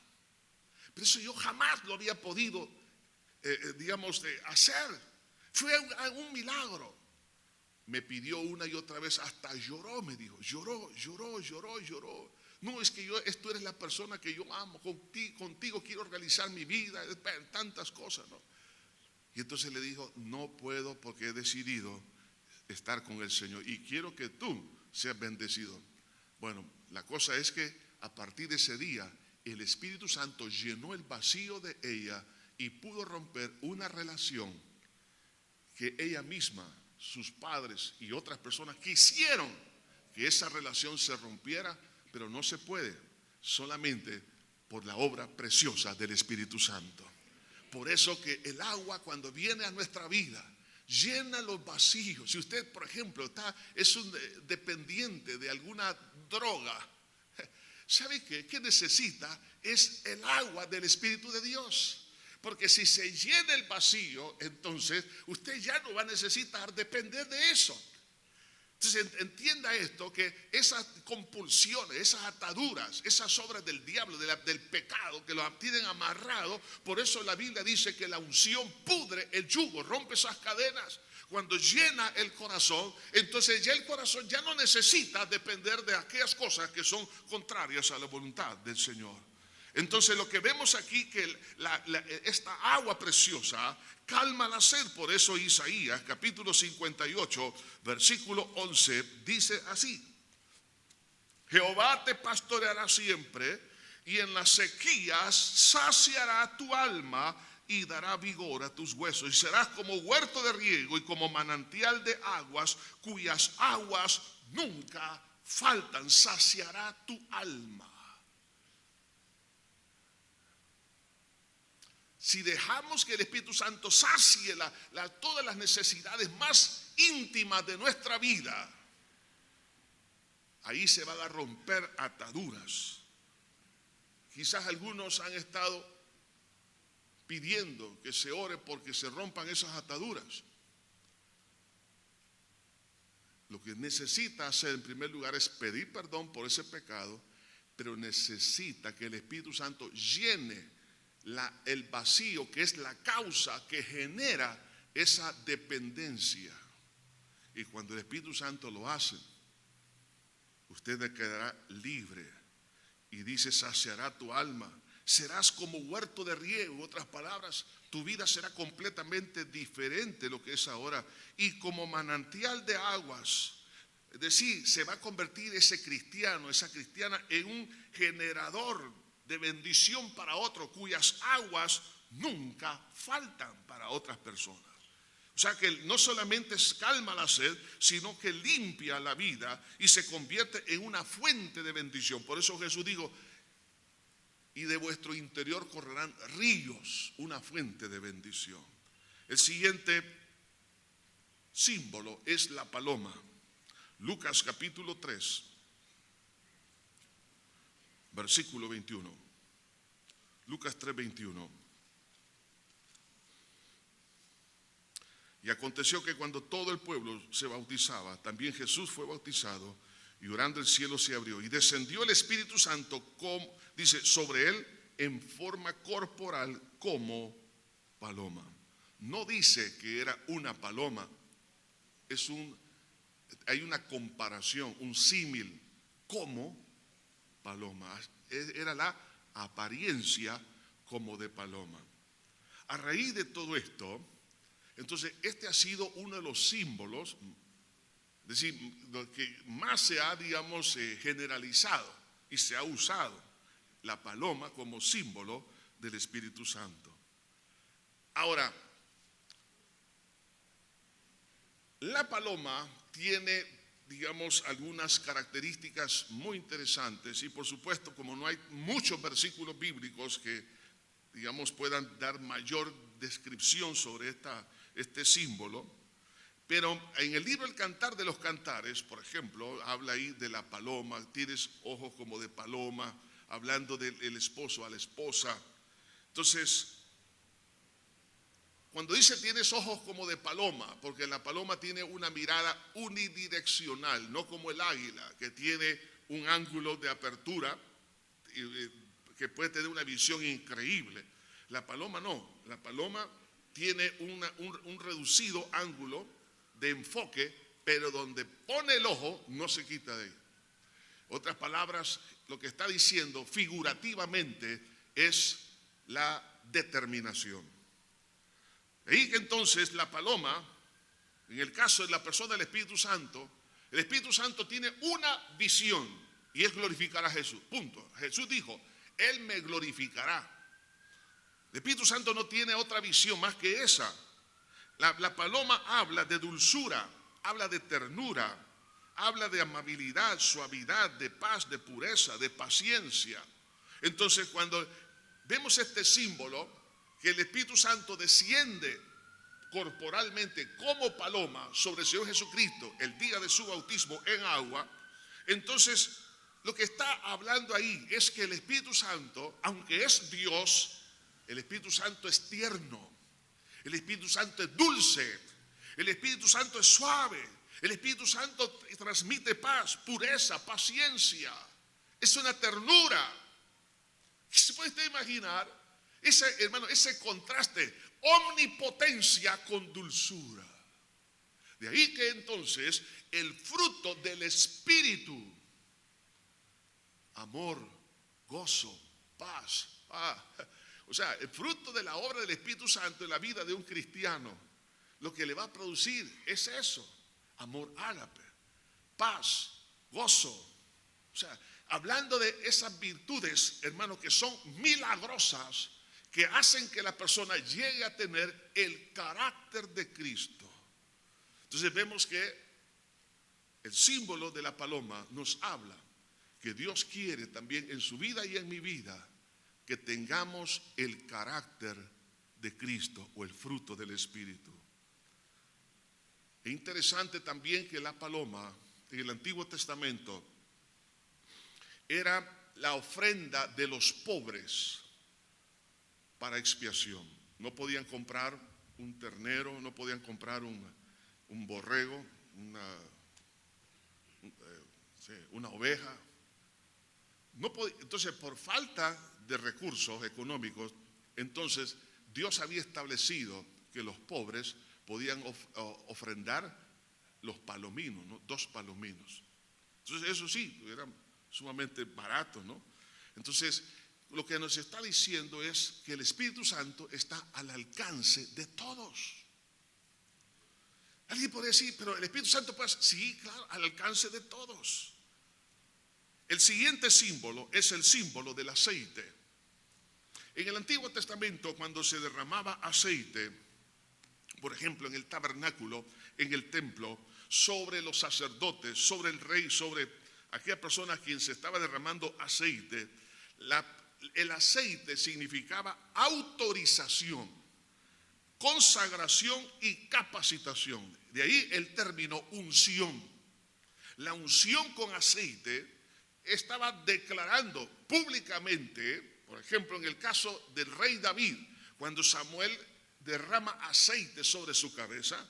Pero eso yo jamás lo había podido hacer. Fue un milagro. Me pidió una y otra vez, hasta lloró, me dijo, lloró. No, es que tú eres la persona que yo amo, contigo quiero realizar mi vida, tantas cosas, ¿no? Y entonces le dijo: no puedo, porque he decidido estar con el Señor y quiero que tú seas bendecido. Bueno, la cosa es que a partir de ese día el Espíritu Santo llenó el vacío de ella y pudo romper una relación que ella misma, sus padres y otras personas quisieron que esa relación se rompiera, pero no se puede, solamente por la obra preciosa del Espíritu Santo. Por eso que el agua, cuando viene a nuestra vida, llena los vacíos. Si usted, por ejemplo, es un dependiente de alguna droga, ¿sabe qué? ¿Qué necesita? Es el agua del Espíritu de Dios. Porque si se llena el vacío, entonces usted ya no va a necesitar depender de eso. Entonces entienda esto, que esas compulsiones, esas ataduras, esas obras del diablo, del pecado que lo tienen amarrado, por eso la Biblia dice que la unción pudre el yugo, rompe esas cadenas. Cuando llena el corazón, entonces ya el corazón ya no necesita depender de aquellas cosas que son contrarias a la voluntad del Señor. Entonces lo que vemos aquí, que esta agua preciosa calma la sed. Por eso Isaías capítulo 58 versículo 11 dice así: Jehová te pastoreará siempre, y en las sequías saciará tu alma y dará vigor a tus huesos, y serás como huerto de riego y como manantial de aguas, cuyas aguas nunca faltan. Saciará tu alma. Si dejamos que el Espíritu Santo sacie todas las necesidades más íntimas de nuestra vida, ahí se van a romper ataduras. Quizás algunos han estado pidiendo que se ore porque se rompan esas ataduras. Lo que necesita hacer en primer lugar es pedir perdón por ese pecado, pero necesita que el Espíritu Santo llene el vacío, que es la causa que genera esa dependencia. Y cuando el Espíritu Santo lo hace, usted quedará libre. Y dice: saciará tu alma, serás como huerto de riego. En otras palabras, tu vida será completamente diferente de lo que es ahora, y como manantial de aguas. Es decir, se va a convertir ese cristiano, esa cristiana, en un generador de bendición para otros, cuyas aguas nunca faltan para otras personas. O sea que no solamente calma la sed, sino que limpia la vida y se convierte en una fuente de bendición. Por eso Jesús dijo: y de vuestro interior correrán ríos, una fuente de bendición. El siguiente símbolo es la paloma. Lucas capítulo 3. Versículo 21. Lucas 3:21. Y aconteció que cuando todo el pueblo se bautizaba, también Jesús fue bautizado, y orando el cielo se abrió, y descendió el Espíritu Santo, dice, sobre él en forma corporal como paloma. No dice que era una paloma, hay una comparación, un símil, como paloma. Era la apariencia como de paloma. A raíz de todo esto, entonces este ha sido uno de los símbolos, es decir, lo que más se ha, digamos, generalizado y se ha usado la paloma como símbolo del Espíritu Santo. Ahora, la paloma tiene, digamos, algunas características muy interesantes, y por supuesto, como no hay muchos versículos bíblicos que, digamos, puedan dar mayor descripción sobre este símbolo, pero en el libro El Cantar de los Cantares, por ejemplo, habla ahí de la paloma: tienes ojos como de paloma, hablando del esposo a la esposa. Entonces, cuando dice tienes ojos como de paloma, porque la paloma tiene una mirada unidireccional, no como el águila, que tiene un ángulo de apertura, que puede tener una visión increíble. La paloma no, la paloma tiene un reducido ángulo de enfoque, pero donde pone el ojo no se quita de ahí. Otras palabras, lo que está diciendo figurativamente es la determinación. Y que entonces la paloma, en el caso de la persona del Espíritu Santo, el Espíritu Santo tiene una visión, y es glorificar a Jesús, punto. Jesús dijo: Él me glorificará. El Espíritu Santo no tiene otra visión más que esa. La paloma habla de dulzura, habla de ternura, habla de amabilidad, suavidad, de paz, de pureza, de paciencia. Entonces, cuando vemos este símbolo, que el Espíritu Santo desciende corporalmente como paloma sobre el Señor Jesucristo el día de su bautismo en agua, entonces lo que está hablando ahí es que el Espíritu Santo, aunque es Dios, el Espíritu Santo es tierno, el Espíritu Santo es dulce, el Espíritu Santo es suave, el Espíritu Santo transmite paz, pureza, paciencia, es una ternura. ¿Se puede usted imaginar ese contraste, omnipotencia con dulzura? De ahí que entonces el fruto del Espíritu, amor, gozo, paz, o sea, el fruto de la obra del Espíritu Santo en la vida de un cristiano, lo que le va a producir es eso: amor ágape, paz, gozo. O sea, hablando de esas virtudes, hermanos, que son milagrosas, que hacen que la persona llegue a tener el carácter de Cristo. Entonces vemos que el símbolo de la paloma nos habla que Dios quiere también en su vida y en mi vida que tengamos el carácter de Cristo o el fruto del Espíritu. Es interesante también que la paloma en el Antiguo Testamento era la ofrenda de los pobres para expiación. No podían comprar un ternero, no podían comprar un borrego, una oveja. Entonces, por falta de recursos económicos, entonces Dios había establecido que los pobres podían ofrendar los palominos, ¿no? 2 palominos. Entonces, eso sí, eran sumamente baratos, ¿no? Entonces, lo que nos está diciendo es que el Espíritu Santo está al alcance de todos. Alguien puede decir, pero el Espíritu Santo, pues, sí, claro, al alcance de todos. El siguiente símbolo es el símbolo del aceite. En el Antiguo Testamento, cuando se derramaba aceite, por ejemplo, en el tabernáculo, en el templo, sobre los sacerdotes, sobre el rey, sobre aquella persona a quien se estaba derramando aceite, el aceite significaba autorización, consagración y capacitación. De ahí el término unción. La unción con aceite estaba declarando públicamente, por ejemplo, en el caso del rey David, cuando Samuel derrama aceite sobre su cabeza,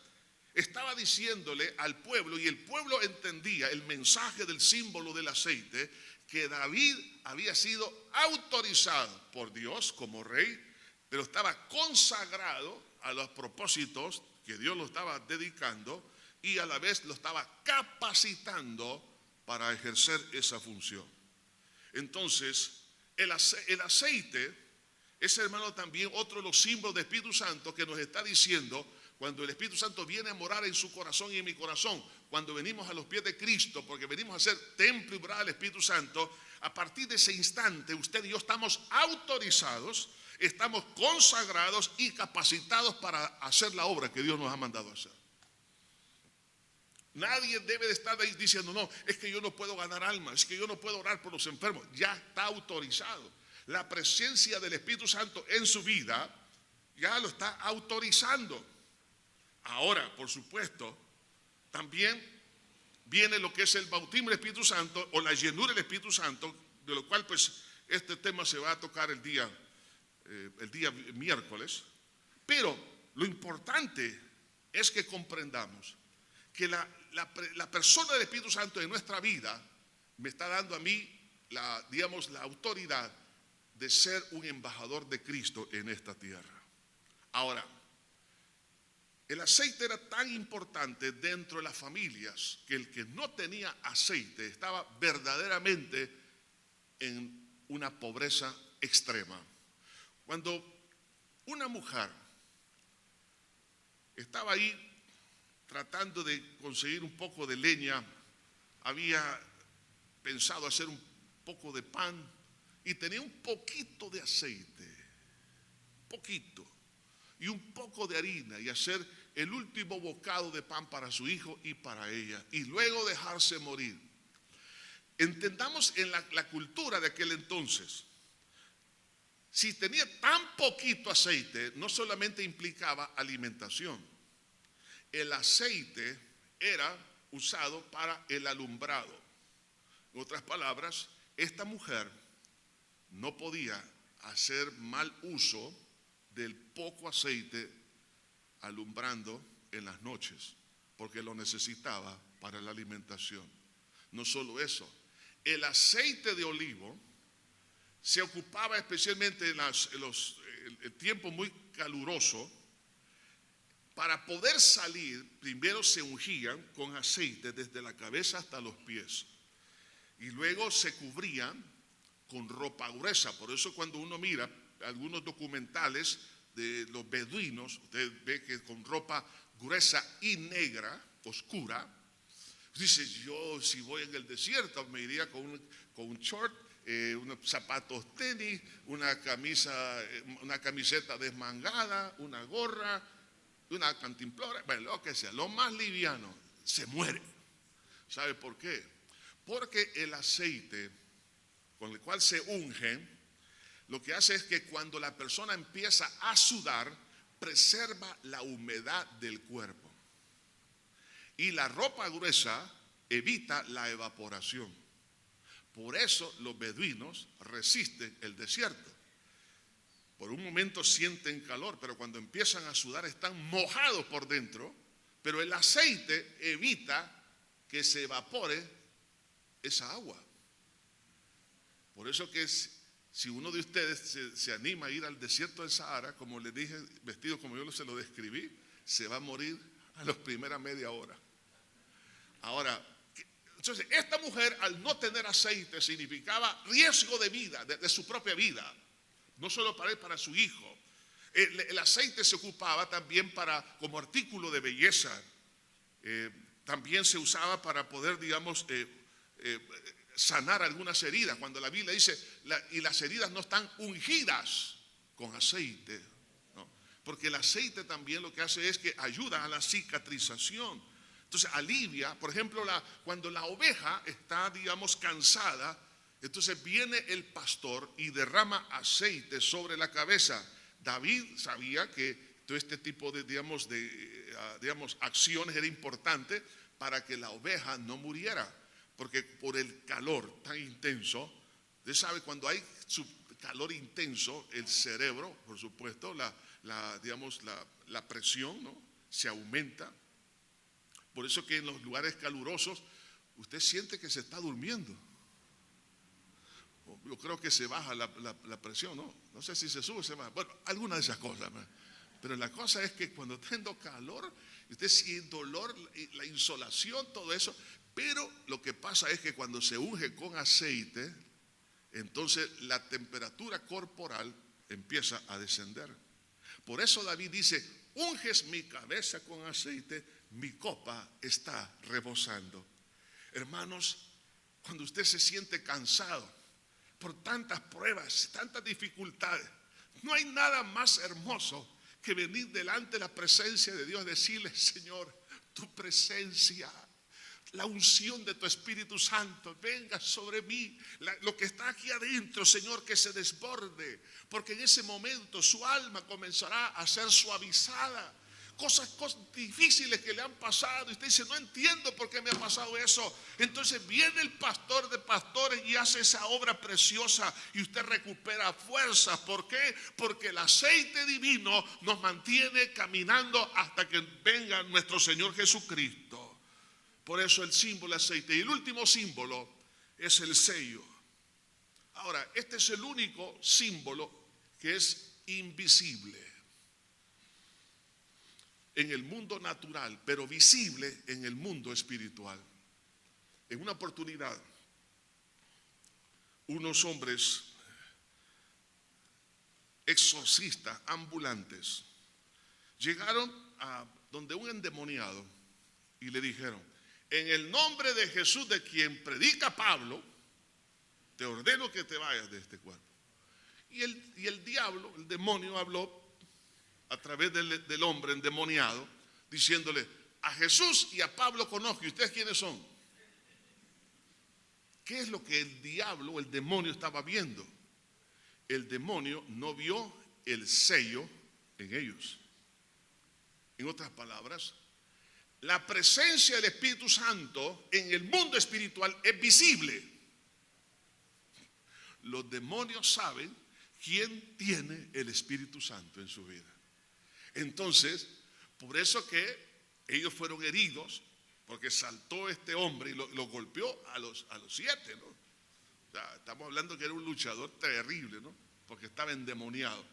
estaba diciéndole al pueblo, y el pueblo entendía el mensaje del símbolo del aceite, que David había sido autorizado por Dios como rey, pero estaba consagrado a los propósitos que Dios lo estaba dedicando y a la vez lo estaba capacitando para ejercer esa función. Entonces, el aceite es, hermano, también otro de los símbolos del Espíritu Santo que nos está diciendo, cuando el Espíritu Santo viene a morar en su corazón y en mi corazón, cuando venimos a los pies de Cristo, porque venimos a ser templo y morada del Espíritu Santo, a partir de ese instante usted y yo estamos autorizados, estamos consagrados y capacitados para hacer la obra que Dios nos ha mandado a hacer. Nadie debe de estar ahí diciendo, no, es que yo no puedo ganar almas, es que yo no puedo orar por los enfermos. Ya está autorizado. La presencia del Espíritu Santo en su vida ya lo está autorizando. Ahora, por supuesto, también viene lo que es el bautismo del Espíritu Santo o la llenura del Espíritu Santo, de lo cual pues este tema se va a tocar el día miércoles. Pero lo importante es que comprendamos que la persona del Espíritu Santo en nuestra vida me está dando a mí la autoridad de ser un embajador de Cristo en esta tierra. Ahora, el aceite era tan importante dentro de las familias que el que no tenía aceite estaba verdaderamente en una pobreza extrema. Cuando una mujer estaba ahí tratando de conseguir un poco de leña, había pensado hacer un poco de pan y tenía un poquito de aceite, poquito, y un poco de harina, y hacer el último bocado de pan para su hijo y para ella, y luego dejarse morir. Entendamos en la cultura de aquel entonces, si tenía tan poquito aceite, no solamente implicaba alimentación. El aceite era usado para el alumbrado. En otras palabras, esta mujer no podía hacer mal uso del poco aceite alumbrando en las noches, porque lo necesitaba para la alimentación. No solo eso, el aceite de olivo se ocupaba especialmente en el tiempo muy caluroso. Para poder salir, primero se ungían con aceite desde la cabeza hasta los pies y luego se cubrían con ropa gruesa. Por eso cuando uno mira algunos documentales de los beduinos, usted ve que con ropa gruesa y negra, oscura, dice, yo si voy en el desierto me iría con un short, unos zapatos tenis, una camiseta desmangada, una gorra, una cantimplora, bueno, lo que sea, lo más liviano, se muere. ¿Sabe por qué? Porque el aceite con el cual se unge, lo que hace es que cuando la persona empieza a sudar, preserva la humedad del cuerpo. Y la ropa gruesa evita la evaporación. Por eso los beduinos resisten el desierto. Por un momento sienten calor, pero cuando empiezan a sudar están mojados por dentro, pero el aceite evita que se evapore esa agua. Por eso que si uno de ustedes se anima a ir al desierto del Sahara, como les dije, vestido como yo se lo describí, se va a morir a la primera media hora. Ahora, entonces esta mujer al no tener aceite significaba riesgo de vida, de su propia vida. No solo para él, para su hijo. El aceite se ocupaba también como artículo de belleza. También se usaba para poder, digamos, sanar algunas heridas. Cuando la Biblia dice, y las heridas no están ungidas con aceite, ¿no? Porque el aceite también lo que hace es que ayuda a la cicatrización. Entonces alivia, por ejemplo, cuando la oveja está, digamos, cansada, entonces viene el pastor y derrama aceite sobre la cabeza. David sabía que todo este tipo de, digamos, acciones era importante para que la oveja no muriera, porque por el calor tan intenso, usted sabe, cuando hay calor intenso, el cerebro, por supuesto, la presión, ¿no?, se aumenta. Por eso que en los lugares calurosos usted siente que se está durmiendo. Yo creo que se baja la presión, ¿no? No sé si se sube o se baja. Bueno, alguna de esas cosas. Pero la cosa es que cuando tengo calor, usted siente dolor, la insolación, todo eso. Pero lo que pasa es que cuando se unge con aceite, entonces la temperatura corporal empieza a descender. Por eso David dice, unges mi cabeza con aceite, mi copa está rebosando. Hermanos, cuando usted se siente cansado por tantas pruebas, tantas dificultades, no hay nada más hermoso que venir delante de la presencia de Dios, decirle, Señor, tu presencia, la unción de tu Espíritu Santo venga sobre mí, lo que está aquí adentro, Señor, que se desborde, porque en ese momento su alma comenzará a ser suavizada. Cosas difíciles que le han pasado y usted dice, no entiendo por qué me ha pasado eso. Entonces viene el pastor de pastores y hace esa obra preciosa y usted recupera fuerzas. ¿Por qué? Porque el aceite divino nos mantiene caminando hasta que venga nuestro Señor Jesucristo. Por eso el símbolo aceite. Y el último símbolo es el sello. Ahora, este es el único símbolo que es invisible en el mundo natural, pero visible en el mundo espiritual. En una oportunidad, unos hombres exorcistas ambulantes llegaron a donde un endemoniado y le dijeron, en el nombre de Jesús, de quien predica Pablo, te ordeno que te vayas de este cuerpo. Y el diablo, el demonio, habló a través del hombre endemoniado, diciéndole, a Jesús y a Pablo conozco, ¿y ustedes quiénes son? ¿Qué es lo que el diablo, el demonio estaba viendo? el demonio no vio el sello en ellos. En otras palabras, la presencia del Espíritu Santo en el mundo espiritual es visible. Los demonios saben quién tiene el Espíritu Santo en su vida. Entonces, por eso que ellos fueron heridos, porque saltó este hombre y lo golpeó a los 7, ¿no? O sea, estamos hablando que era un luchador terrible, ¿no? Porque estaba endemoniado.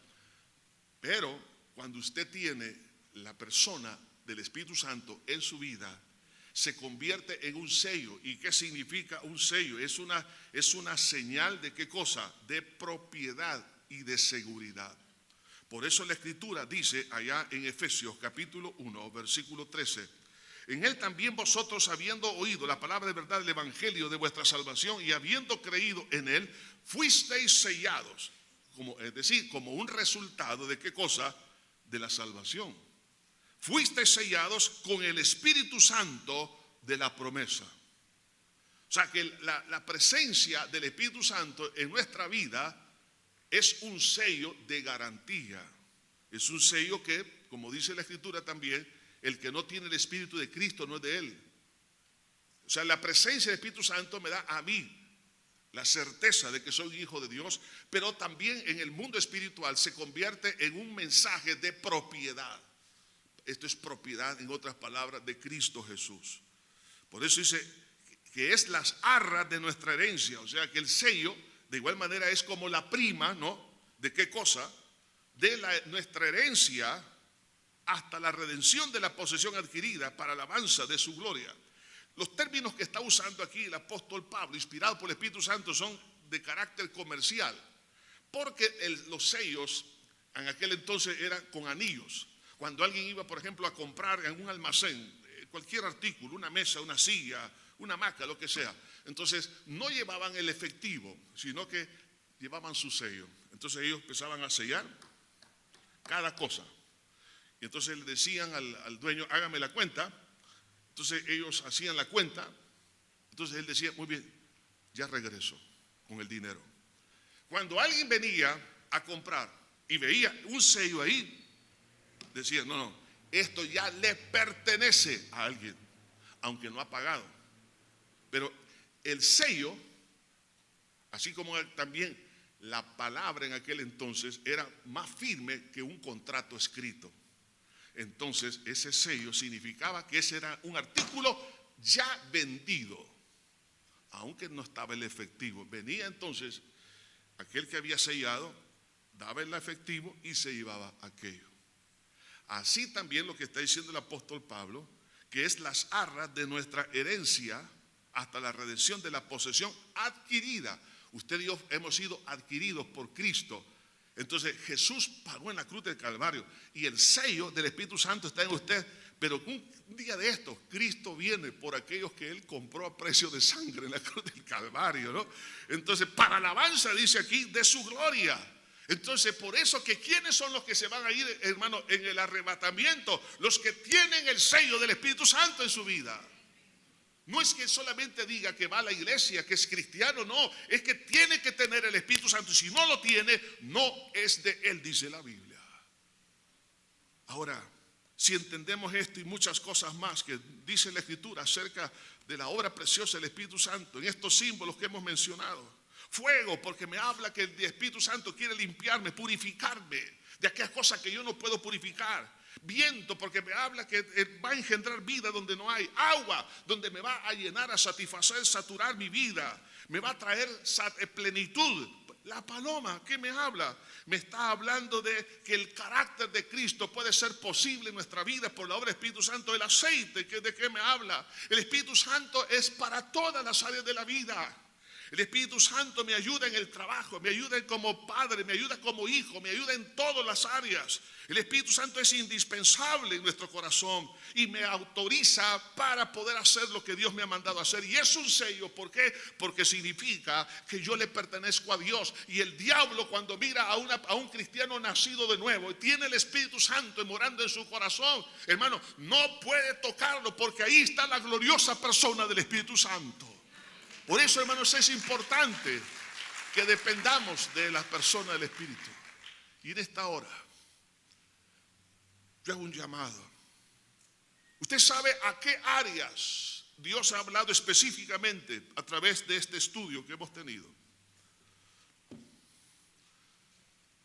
Pero cuando usted tiene la persona del Espíritu Santo en su vida, se convierte en un sello. ¿Y qué significa un sello? Es una señal de ¿qué cosa? De propiedad y de seguridad. Por eso la Escritura dice allá en Efesios capítulo 1, versículo 13: en él también vosotros, habiendo oído la palabra de verdad del evangelio de vuestra salvación y habiendo creído en él, fuisteis sellados, es decir, como un resultado de ¿qué cosa? De la salvación. Fuisteis sellados con el Espíritu Santo de la promesa. O sea que la presencia del Espíritu Santo en nuestra vida es un sello de garantía. Es un sello que, como dice la Escritura también, el que no tiene el Espíritu de Cristo no es de él. O sea, la presencia del Espíritu Santo me da a mí la certeza de que soy hijo de Dios, pero también en el mundo espiritual se convierte en un mensaje de propiedad. Esto es propiedad, en otras palabras, de Cristo Jesús. Por eso dice que es las arras de nuestra herencia. O sea que el sello de igual manera es como la prima, ¿no? ¿De qué cosa? De nuestra herencia hasta la redención de la posesión adquirida para alabanza de su gloria. Los términos que está usando aquí el apóstol Pablo, inspirado por el Espíritu Santo, son de carácter comercial, porque los sellos en aquel entonces eran con anillos. Cuando alguien iba, por ejemplo, a comprar en un almacén cualquier artículo, una mesa, una silla, una hamaca, lo que sea, entonces no llevaban el efectivo, sino que llevaban su sello. Entonces ellos empezaban a sellar cada cosa. Y entonces le decían al dueño: hágame la cuenta. Entonces ellos hacían la cuenta. Entonces él decía: muy bien, ya regreso con el dinero. Cuando alguien venía a comprar y veía un sello ahí, decía: no, esto ya le pertenece a alguien, aunque no ha pagado. Pero el sello, así como también la palabra en aquel entonces, era más firme que un contrato escrito. Entonces ese sello significaba que ese era un artículo ya vendido, aunque no estaba el efectivo. Venía entonces aquel que había sellado, daba el efectivo y se llevaba aquello. Así también lo que está diciendo el apóstol Pablo, que es las arras de nuestra herencia hasta la redención de la posesión adquirida. Usted y yo hemos sido adquiridos por Cristo. Entonces Jesús pagó en la cruz del Calvario y el sello del Espíritu Santo está en usted. Pero un día de estos, Cristo viene por aquellos que Él compró a precio de sangre en la cruz del Calvario, ¿no? Entonces, para alabanza, dice aquí, de su gloria. Entonces, por eso que ¿quiénes son los que se van a ir, hermano, en el arrebatamiento? Los que tienen el sello del Espíritu Santo en su vida. No es que solamente diga que va a la iglesia, que es cristiano, no. Es que tiene que tener el Espíritu Santo. Y si no lo tiene, no es de Él, dice la Biblia. Ahora, si entendemos esto y muchas cosas más que dice la Escritura acerca de la obra preciosa del Espíritu Santo, en estos símbolos que hemos mencionado. Fuego, porque me habla que el Espíritu Santo quiere limpiarme, purificarme de aquellas cosas que yo no puedo purificar. Viento, porque me habla que va a engendrar vida donde no hay. Agua, donde me va a llenar, a satisfacer, saturar mi vida. Me va a traer plenitud. La paloma, ¿qué me habla? Me está hablando de que el carácter de Cristo puede ser posible en nuestra vida por la obra del Espíritu Santo. El aceite, ¿de qué me habla? El Espíritu Santo es para todas las áreas de la vida. El Espíritu Santo me ayuda en el trabajo, me ayuda como padre, me ayuda como hijo, me ayuda en todas las áreas. El Espíritu Santo es indispensable en nuestro corazón y me autoriza para poder hacer lo que Dios me ha mandado hacer. Y es un sello, ¿por qué? Porque significa que yo le pertenezco a Dios. Y el diablo, cuando mira a un cristiano nacido de nuevo y tiene el Espíritu Santo morando en su corazón, hermano, no puede tocarlo, porque ahí está la gloriosa persona del Espíritu Santo. Por eso, hermanos, es importante que dependamos de la persona del Espíritu. Y en esta hora yo hago un llamado. Usted sabe a qué áreas Dios ha hablado específicamente a través de este estudio que hemos tenido.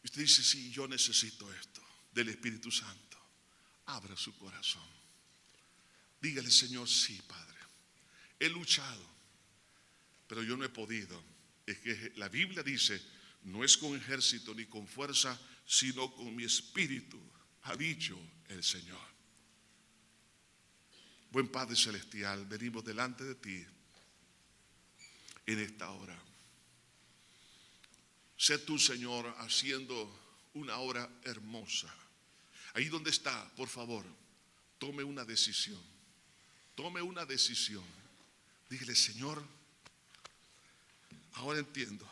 Y usted dice, sí, yo necesito esto del Espíritu Santo. Abra su corazón. Dígale, Señor, sí, Padre. He luchado, pero yo no he podido. Es que la Biblia dice, no es con ejército ni con fuerza, sino con mi espíritu, ha dicho el Señor. Buen Padre Celestial, venimos delante de ti en esta hora. Sé tú, Señor, haciendo una obra hermosa. Ahí donde está, por favor, tome una decisión. Tome una decisión. Dígale, Señor, ahora entiendo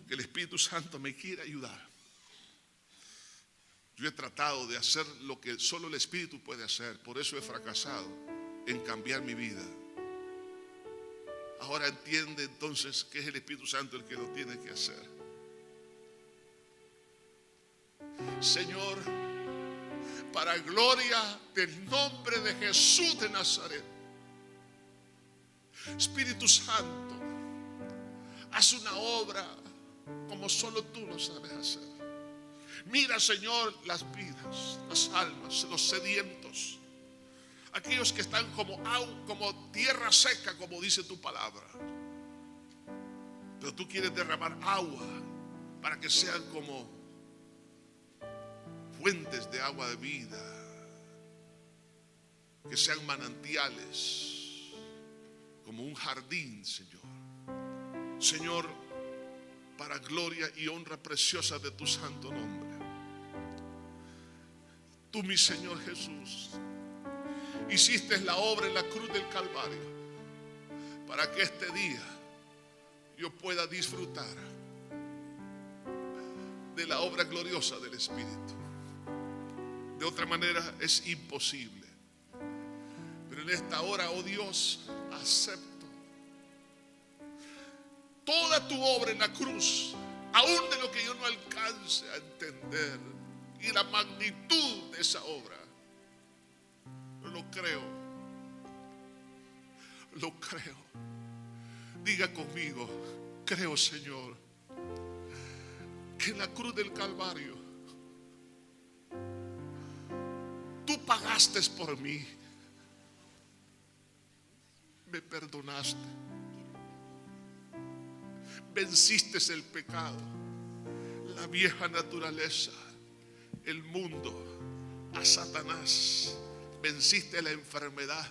que el Espíritu Santo me quiere ayudar. Yo he tratado de hacer lo que solo el Espíritu puede hacer. Por eso he fracasado en cambiar mi vida. Ahora entiende entonces que es el Espíritu Santo el que lo tiene que hacer. Señor, para gloria del nombre de Jesús de Nazaret, Espíritu Santo, haz una obra como solo tú lo sabes hacer. Mira, Señor, las vidas, las almas, los sedientos, aquellos que están como tierra seca, como dice tu palabra. Pero tú quieres derramar agua para que sean como fuentes de agua de vida, que sean manantiales, como un jardín, Señor. Señor, para gloria y honra preciosa de tu santo nombre. Tú, mi Señor Jesús, hiciste la obra en la cruz del Calvario para que este día yo pueda disfrutar de la obra gloriosa del Espíritu. De otra manera es imposible. Pero en esta hora, oh Dios, acepto toda tu obra en la cruz, aún de lo que yo no alcance a entender, y la magnitud de esa obra. Yo lo creo. Lo creo. Diga conmigo, creo, Señor, que en la cruz del Calvario tú pagaste por mí. Me perdonaste. Venciste el pecado, la vieja naturaleza, el mundo, a Satanás. Venciste la enfermedad.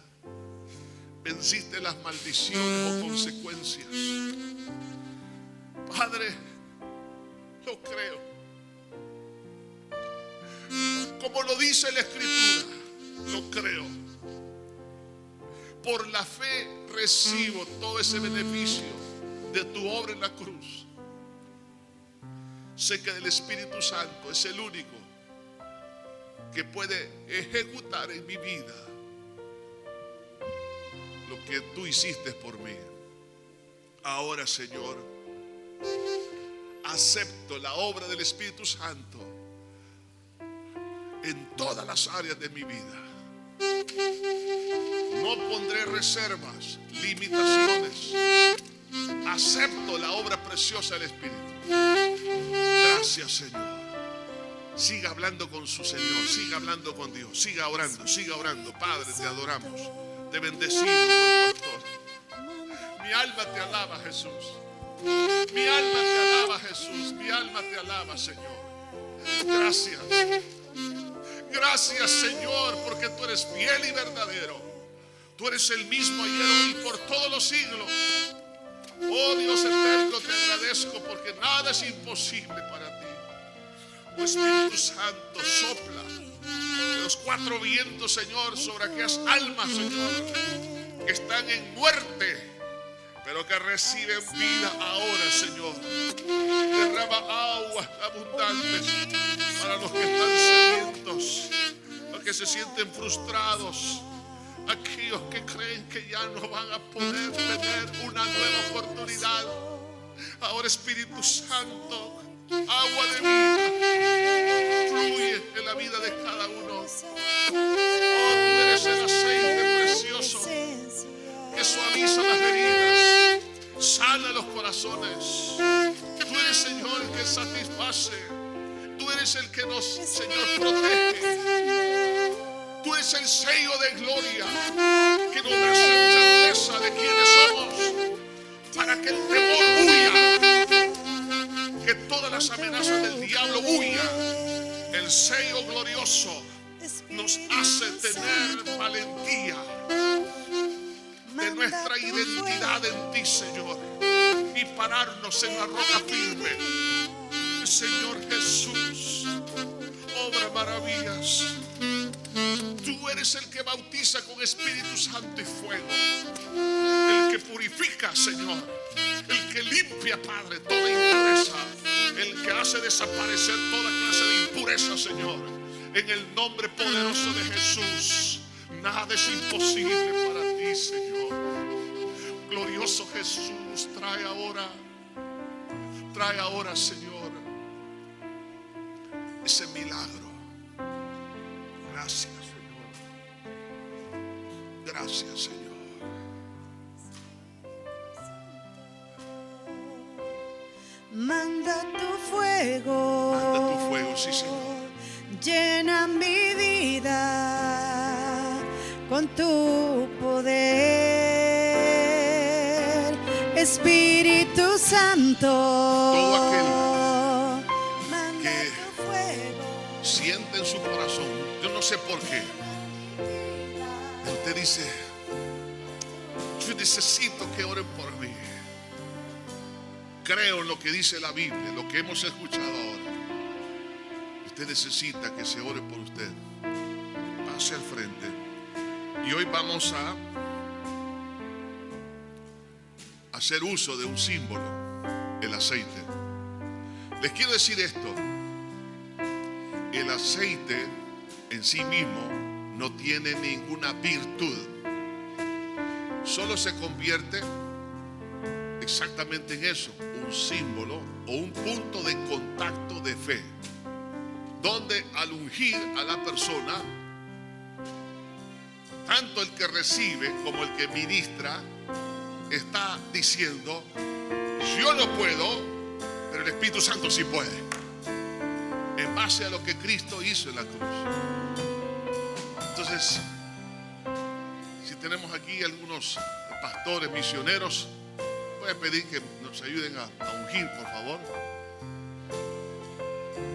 Venciste las maldiciones o consecuencias. Padre, lo creo. Como lo dice la Escritura, lo creo. Por la fe recibo todo ese beneficio de tu obra en la cruz. Sé que el Espíritu Santo es el único que puede ejecutar en mi vida lo que tú hiciste por mí. Ahora, Señor, acepto la obra del Espíritu Santo en todas las áreas de mi vida. No pondré reservas, limitaciones. Acepto la obra preciosa del Espíritu. Gracias, Señor. Siga hablando con su Señor, siga hablando con Dios, siga orando, siga orando. Padre, te adoramos, te bendecimos, buen pastor. Mi alma te alaba, Jesús. Mi alma te alaba, Jesús. Mi alma te alaba, Señor. Gracias. Gracias, Señor, porque tú eres fiel y verdadero. Tú eres el mismo ayer, hoy y por todos los siglos. Oh Dios eterno, te agradezco porque nada es imposible para ti. Oh Espíritu Santo, sopla de los cuatro vientos, Señor, sobre aquellas almas, Señor, que están en muerte, pero que reciben vida ahora, Señor. Derrama aguas abundantes para los que están sedientos, los que se sienten frustrados, aquellos que creen que ya no van a poder tener una nueva oportunidad. Ahora, Espíritu Santo, agua de vida, fluye en la vida de cada uno. Oh, tú eres el aceite precioso que suaviza las heridas, sana los corazones. Tú eres, Señor, el que satisface. Tú eres el que nos, Señor, protege. Tú eres el sello de gloria que nos da certeza de quiénes somos, para que el temor huya, que todas las amenazas del diablo huyan. El sello glorioso nos hace tener valentía de nuestra identidad en ti, Señor, y pararnos en la roca firme. Señor Jesús, obra maravillas. Tú eres el que bautiza con Espíritu Santo y fuego, el que purifica, Señor, el que limpia, Padre, toda impureza, el que hace desaparecer toda clase de impureza, Señor. En el nombre poderoso de Jesús, nada es imposible para ti, Señor. Glorioso Jesús, trae ahora, Señor, ese milagro. Gracias, Señor. Gracias, Señor. Manda tu fuego. Manda tu fuego, sí, Señor. Llena mi vida con tu poder, Espíritu Santo. Todo aquel manda que tu fuego. siente en su corazón, yo no sé por qué, pero usted dice: yo necesito que oren por mí. Creo en lo que dice la Biblia, lo que hemos escuchado ahora. Usted necesita que se ore por usted. Pase al frente. Y hoy vamos a hacer uso de un símbolo, el aceite. Les quiero decir esto: el aceite en sí mismo no tiene ninguna virtud. Solo se convierte exactamente en eso, un símbolo o un punto de contacto de fe, donde al ungir a la persona, tanto el que recibe como el que ministra está diciendo: yo no puedo, pero el Espíritu Santo sí puede, en base a lo que Cristo hizo en la cruz. Entonces, si tenemos aquí algunos pastores misioneros, voy a pedir que nos ayuden a ungir, por favor.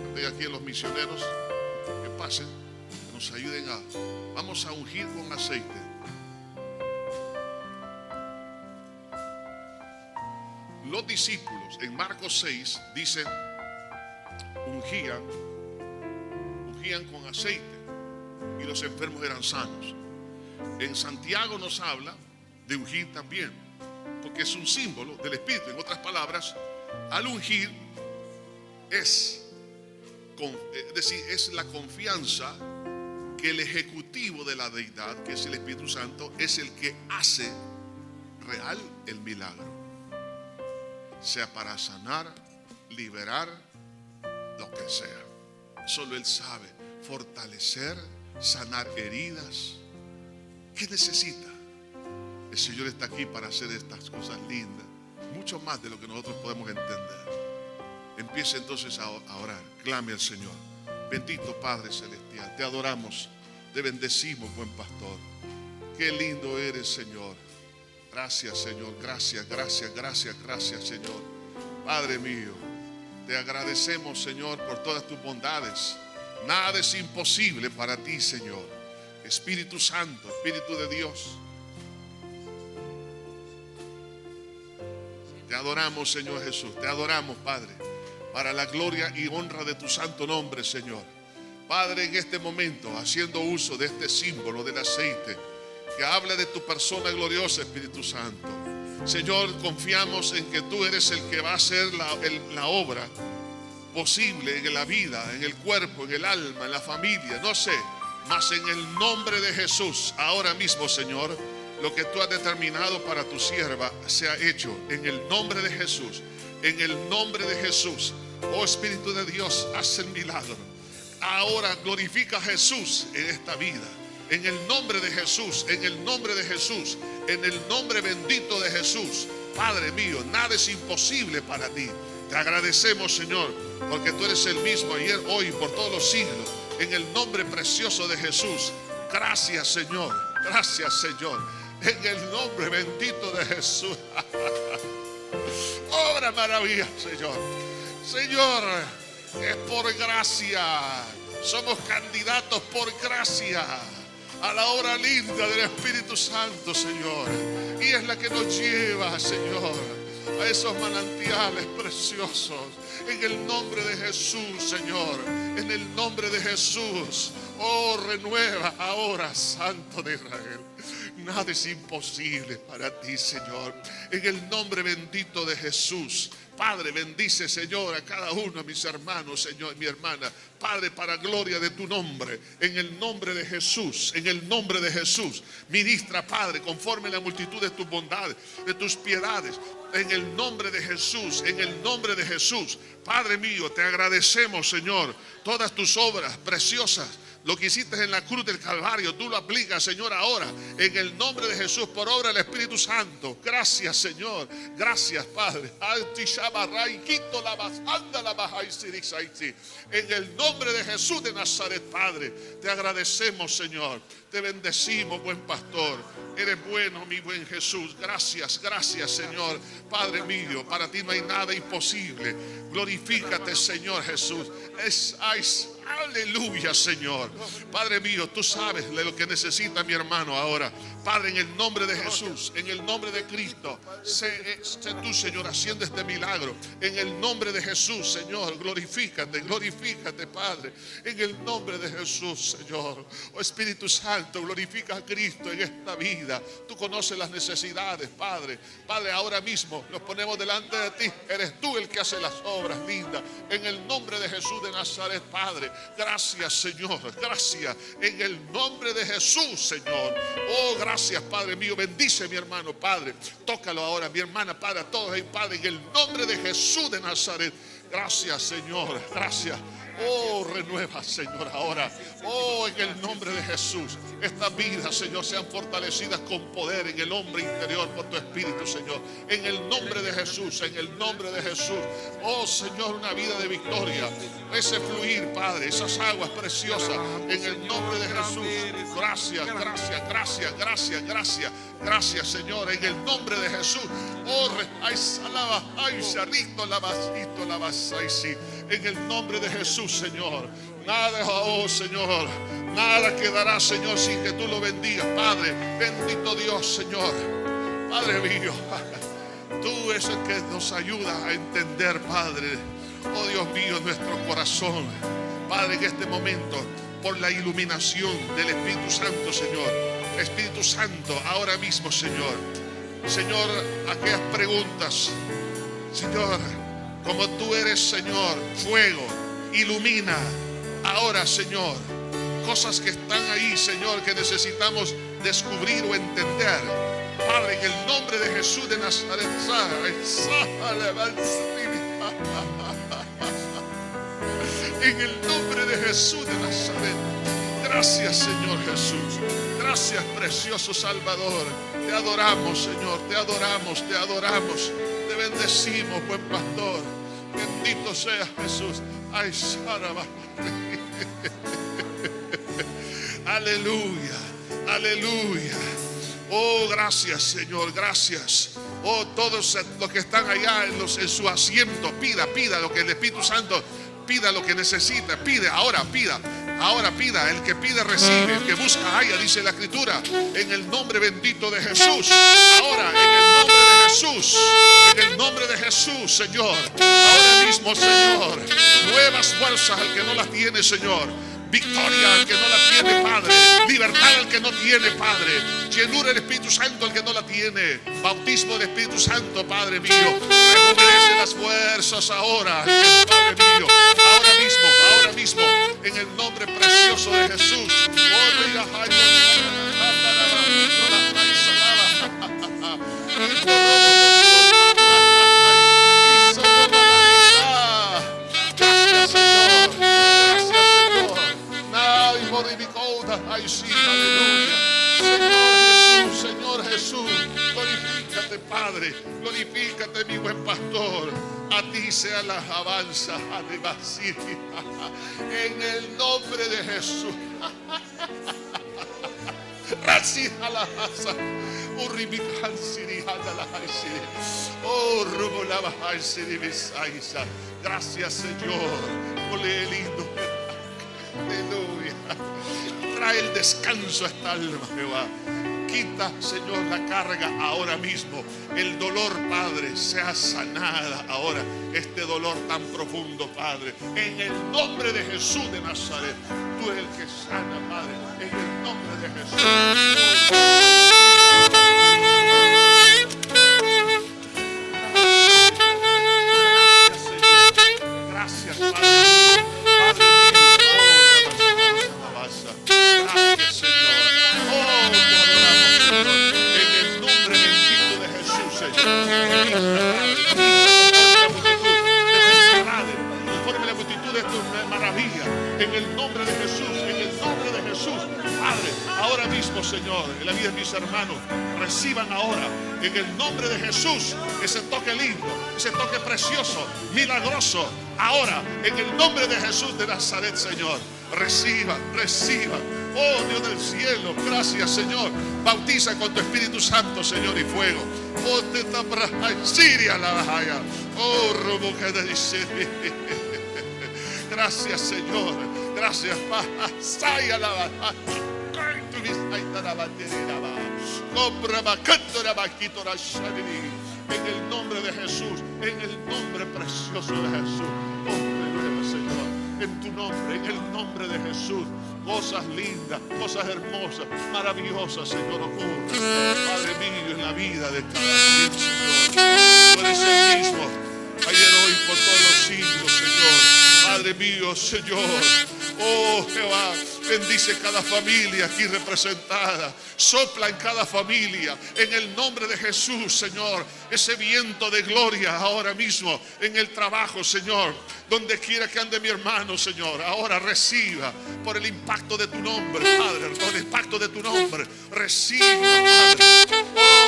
Estoy aquí a los misioneros que pasen, que nos ayuden vamos a ungir con aceite. Los discípulos en Marcos 6 dicen: ungían con aceite y los enfermos eran sanos. En Santiago nos habla de ungir también, porque es un símbolo del Espíritu. En otras palabras, al ungir es decir, es la confianza que el ejecutivo de la deidad, que es el Espíritu Santo, es el que hace real el milagro, sea para sanar, liberar, lo que sea. Solo Él sabe fortalecer, sanar heridas. ¿Qué necesita? El Señor está aquí para hacer estas cosas lindas, mucho más de lo que nosotros podemos entender. Empiece entonces a orar, clame al Señor. Bendito Padre Celestial, te adoramos, te bendecimos, buen pastor. Qué lindo eres, Señor. Gracias, Señor, gracias, Señor. Padre mío, te agradecemos, Señor, por todas tus bondades. Nada es imposible para ti, Señor. Espíritu Santo, Espíritu de Dios, te adoramos, Señor Jesús. Te adoramos, Padre, para la gloria y honra de tu santo nombre, Señor. Padre, en este momento, haciendo uso de este símbolo del aceite que habla de tu persona gloriosa, Espíritu Santo. Señor, confiamos en que tú eres el que va a hacer la obra posible en la vida, en el cuerpo, en el alma, en la familia, no sé, mas en el nombre de Jesús, ahora mismo, Señor, lo que tú has determinado para tu sierva sea hecho en el nombre de Jesús. en el nombre de Jesús. Oh Espíritu de Dios, haz el milagro. Ahora glorifica a Jesús en esta vida. En el nombre de Jesús, en el nombre de Jesús, en el nombre bendito de Jesús. Padre mío, nada es imposible para ti. Te agradecemos, Señor, porque tú eres el mismo ayer, hoy y por todos los siglos. En el nombre precioso de Jesús. Gracias, Señor. Gracias, Señor. En el nombre bendito de Jesús. Obra maravilla, Señor. Señor, es por gracia. Somos candidatos por gracia a la obra linda del Espíritu Santo, Señor. Y es la que nos lleva, Señor, a esos manantiales preciosos. En el nombre de Jesús, Señor. En el nombre de Jesús. Oh, renueva ahora, Santo de Israel. Nada es imposible para ti, Señor. En el nombre bendito de Jesús. Padre, bendice, Señor, a cada uno de mis hermanos, Señor, y mi hermana. Padre, para gloria de tu nombre, en el nombre de Jesús, en el nombre de Jesús. Ministra, Padre, conforme a la multitud de tus bondades, de tus piedades. En el nombre de Jesús, en el nombre de Jesús. Padre mío, te agradecemos, Señor, todas tus obras preciosas. Lo que hiciste en la cruz del Calvario, tú lo aplicas, Señor, ahora. En el nombre de Jesús, por obra del Espíritu Santo. Gracias, Señor. Gracias, Padre. En el nombre de Jesús de Nazaret, Padre, te agradecemos, Señor. Te bendecimos, buen pastor. Eres bueno, mi buen Jesús. Gracias, gracias, Señor. Padre mío, para ti no hay nada imposible. Glorifícate, Señor Jesús. Aleluya, Señor. Padre mío, tú sabes de lo que necesita mi hermano ahora. Padre, en el nombre de Jesús, en el nombre de Cristo, sé tú, Señor, haciendo este milagro. En el nombre de Jesús, Señor, glorifícate, glorifícate, Padre. En el nombre de Jesús, Señor. Oh Espíritu Santo, glorifica a Cristo en esta vida. Tú conoces las necesidades, Padre. Padre, ahora mismo nos ponemos delante de ti. Eres tú el que hace las obras lindas. En el nombre de Jesús de Nazaret, Padre. Gracias, Señor, gracias. En el nombre de Jesús, Señor. Oh, gracias, Padre mío. Bendice a mi hermano, Padre. Tócalo ahora, mi hermana, Padre, a todos ahí, Padre. En el nombre de Jesús de Nazaret. Gracias, Señor, gracias. Oh, renueva, Señor, ahora. Oh, en el nombre de Jesús. Estas vidas, Señor, sean fortalecidas con poder en el hombre interior por tu Espíritu, Señor. En el nombre de Jesús, en el nombre de Jesús. Oh, Señor, una vida de victoria. Ese fluir, Padre, esas aguas preciosas. En el nombre de Jesús. Gracias, gracias, gracias, gracias, gracias. Gracias, Señor, en el nombre de Jesús. Oh, ay, salaba, ay, charrito, lavasito, lavasai, sí. En el nombre de Jesús, Señor. Nada, oh Señor, nada quedará, Señor, sin que tú lo bendigas, Padre. Bendito Dios, Señor. Padre mío, tú es el que nos ayuda a entender, Padre. Oh Dios mío, nuestro corazón. Padre, en este momento, por la iluminación del Espíritu Santo, Señor. Espíritu Santo, ahora mismo, Señor. Señor, aquellas preguntas, Señor, como tú eres, Señor, fuego, ilumina ahora, Señor, cosas que están ahí, Señor, que necesitamos descubrir o entender. Padre, en el nombre de Jesús de Nazaret, en el nombre de Jesús de Nazaret. Gracias, Señor Jesús. Gracias, precioso Salvador. Te adoramos, Señor. Te adoramos, te adoramos. Te bendecimos, buen pastor. Bendito sea Jesús. Ay, Saraba. Aleluya, aleluya. Oh, gracias, Señor, gracias. Oh, todos los que están allá en su asiento, pida lo que el Espíritu Santo pida, lo que necesita. Pide, ahora pida. Ahora pida, el que pide recibe, el que busca halla, dice la Escritura, en el nombre bendito de Jesús. Ahora, en el nombre de Jesús, en el nombre de Jesús, Señor. Ahora mismo, Señor, nuevas fuerzas al que no las tiene, Señor. Victoria al que no la tiene, Padre. Libertad al que no tiene, Padre. Llenura del Espíritu Santo al que no la tiene. Bautismo del Espíritu Santo, Padre mío. Rejuvenece las fuerzas ahora, Padre mío. Ahora mismo, en el nombre precioso de Jesús. Padre. Glorifícate, mi buen pastor. A ti sea la alabanza, en el nombre de Jesús. Gracias a la raza. Gracias, Señor. Ole lindo. Aleluya. Trae el descanso a esta alma, Jehová. Quita, Señor, la carga ahora mismo. El dolor, Padre, sea sanada ahora. Este dolor tan profundo, Padre. En el nombre de Jesús de Nazaret. Tú eres el que sana, Padre. En el nombre de Jesús. Gracias, Señor. Gracias, Padre. Padre mío. Gracias, Señor. En el nombre bendito de Jesús, Señor. Conforme la multitud de tus maravillas. En el nombre de Jesús. En el nombre de Jesús. Padre, ahora mismo, Señor, en la vida de mis hermanos, reciban ahora, en el nombre de Jesús, ese toque lindo, ese toque precioso, milagroso. Ahora, en el nombre de Jesús de Nazaret, Señor, reciban, reciban. Oh Dios del cielo, gracias, Señor. Bautiza con tu Espíritu Santo, Señor, y fuego. Oh, te Siria la bajaya. Oh, robo que de gracias, Señor. Gracias, Saya la bajaya. En el nombre de Jesús, en el nombre precioso de Jesús. Hombre nuevo, Señor, en tu nombre, en el nombre de Jesús. Cosas lindas, cosas hermosas, maravillosas, Señor, ocurren. Padre mío, en la vida de cada quien, Señor. Tú eres el mismo, ayer, hoy, por todos los siglos, Señor. Padre mío, Señor. Oh, Jehová, bendice cada familia aquí representada. Sopla en cada familia. En el nombre de Jesús, Señor. Ese viento de gloria ahora mismo. En el trabajo, Señor. Donde quiera que ande mi hermano, Señor. Ahora reciba por el impacto de tu nombre, Padre. Por el impacto de tu nombre. Reciba, Padre.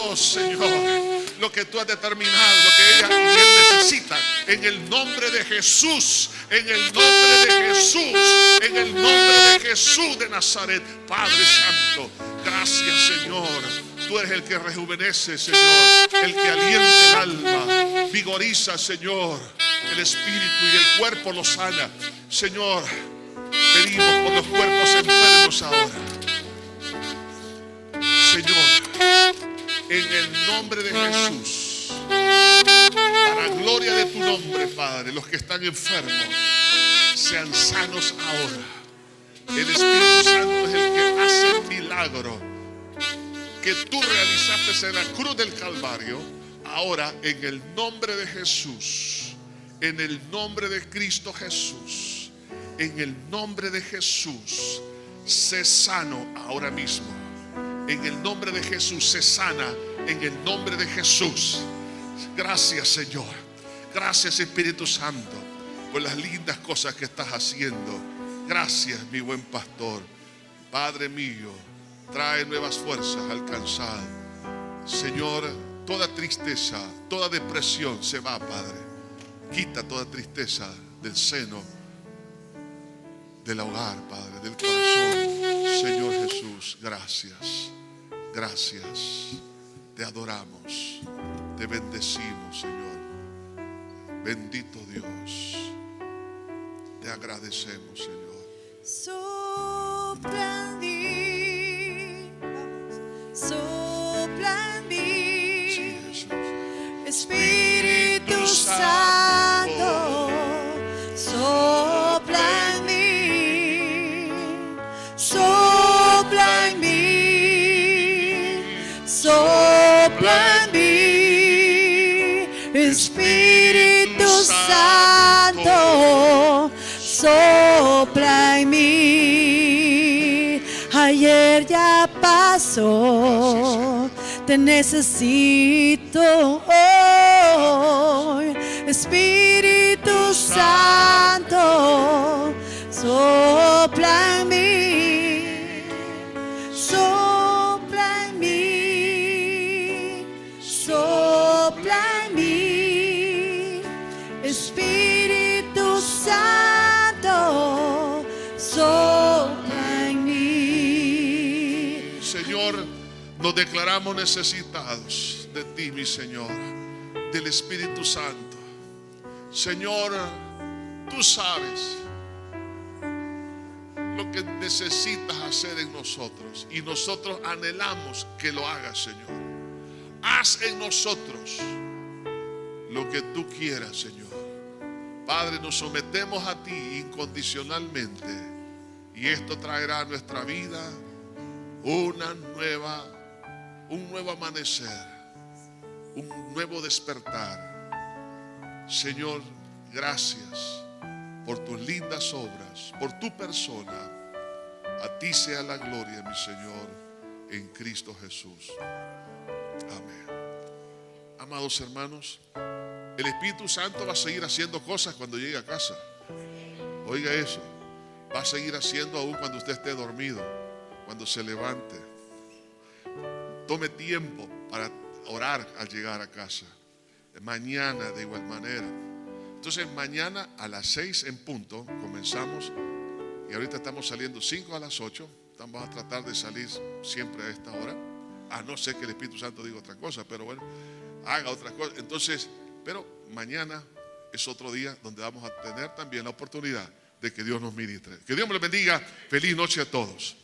Oh, Señor. Lo que tú has determinado, lo que ella y él necesita. En el nombre de Jesús. En el nombre de Jesús. En el nombre de Jesús de Nazaret. Padre Santo. Gracias, Señor. Tú eres el que rejuvenece, Señor. El que alienta el alma. Vigoriza, Señor. El espíritu y el cuerpo lo sana. Señor, pedimos por los cuerpos enfermos ahora. Señor, en el nombre de Jesús, para gloria de tu nombre, Padre, los que están enfermos sean sanos ahora. El Espíritu Santo es el que hace el milagro que tú realizaste en la cruz del Calvario. Ahora, en el nombre de Jesús, en el nombre de Cristo Jesús, en el nombre de Jesús, sé sano ahora mismo. En el nombre de Jesús, sé sana. En el nombre de Jesús. Gracias, Señor. Gracias, Espíritu Santo, por las lindas cosas que estás haciendo. Gracias, mi buen pastor. Padre mío, trae nuevas fuerzas al cansado. Señor, toda tristeza, toda depresión se va, Padre. Quita toda tristeza del seno, del hogar, Padre, del corazón. Señor Jesús, gracias. Gracias. Te adoramos. Te bendecimos, Señor. Bendito Dios. Te agradecemos, Señor. Sopla en mí, sopla en mí, Sí, Jesús. Espíritu Santo, sopla en mí, sopla en mí, sopla en mí, Espíritu Santo, sopla en mí. Ayer ya pasó, te necesito hoy, Espíritu Santo, sopla en mí, sopla en mí, sopla Nos declaramos necesitados de ti, mi Señor, del Espíritu Santo. Señor, tú sabes lo que necesitas hacer en nosotros y nosotros anhelamos que lo hagas, Señor. Haz en nosotros lo que tú quieras, Señor. Padre, nos sometemos a ti incondicionalmente y esto traerá a nuestra vida un nuevo amanecer, un nuevo despertar. Señor, gracias por tus lindas obras, por tu persona. A ti sea la gloria, mi Señor, en Cristo Jesús. Amén. Amados hermanos, el Espíritu Santo va a seguir haciendo cosas cuando llegue a casa. Oiga eso. Va a seguir haciendo aún cuando usted esté dormido, cuando se levante. Tome tiempo para orar al llegar a casa. Mañana de igual manera. Entonces mañana a las 6 en punto comenzamos. Y ahorita estamos saliendo 5 a las 8. Vamos a tratar de salir siempre a esta hora. A no ser que el Espíritu Santo diga otra cosa, pero bueno, haga otra cosa. Entonces, pero mañana es otro día donde vamos a tener también la oportunidad de que Dios nos ministre. Que Dios me lo bendiga. Feliz noche a todos.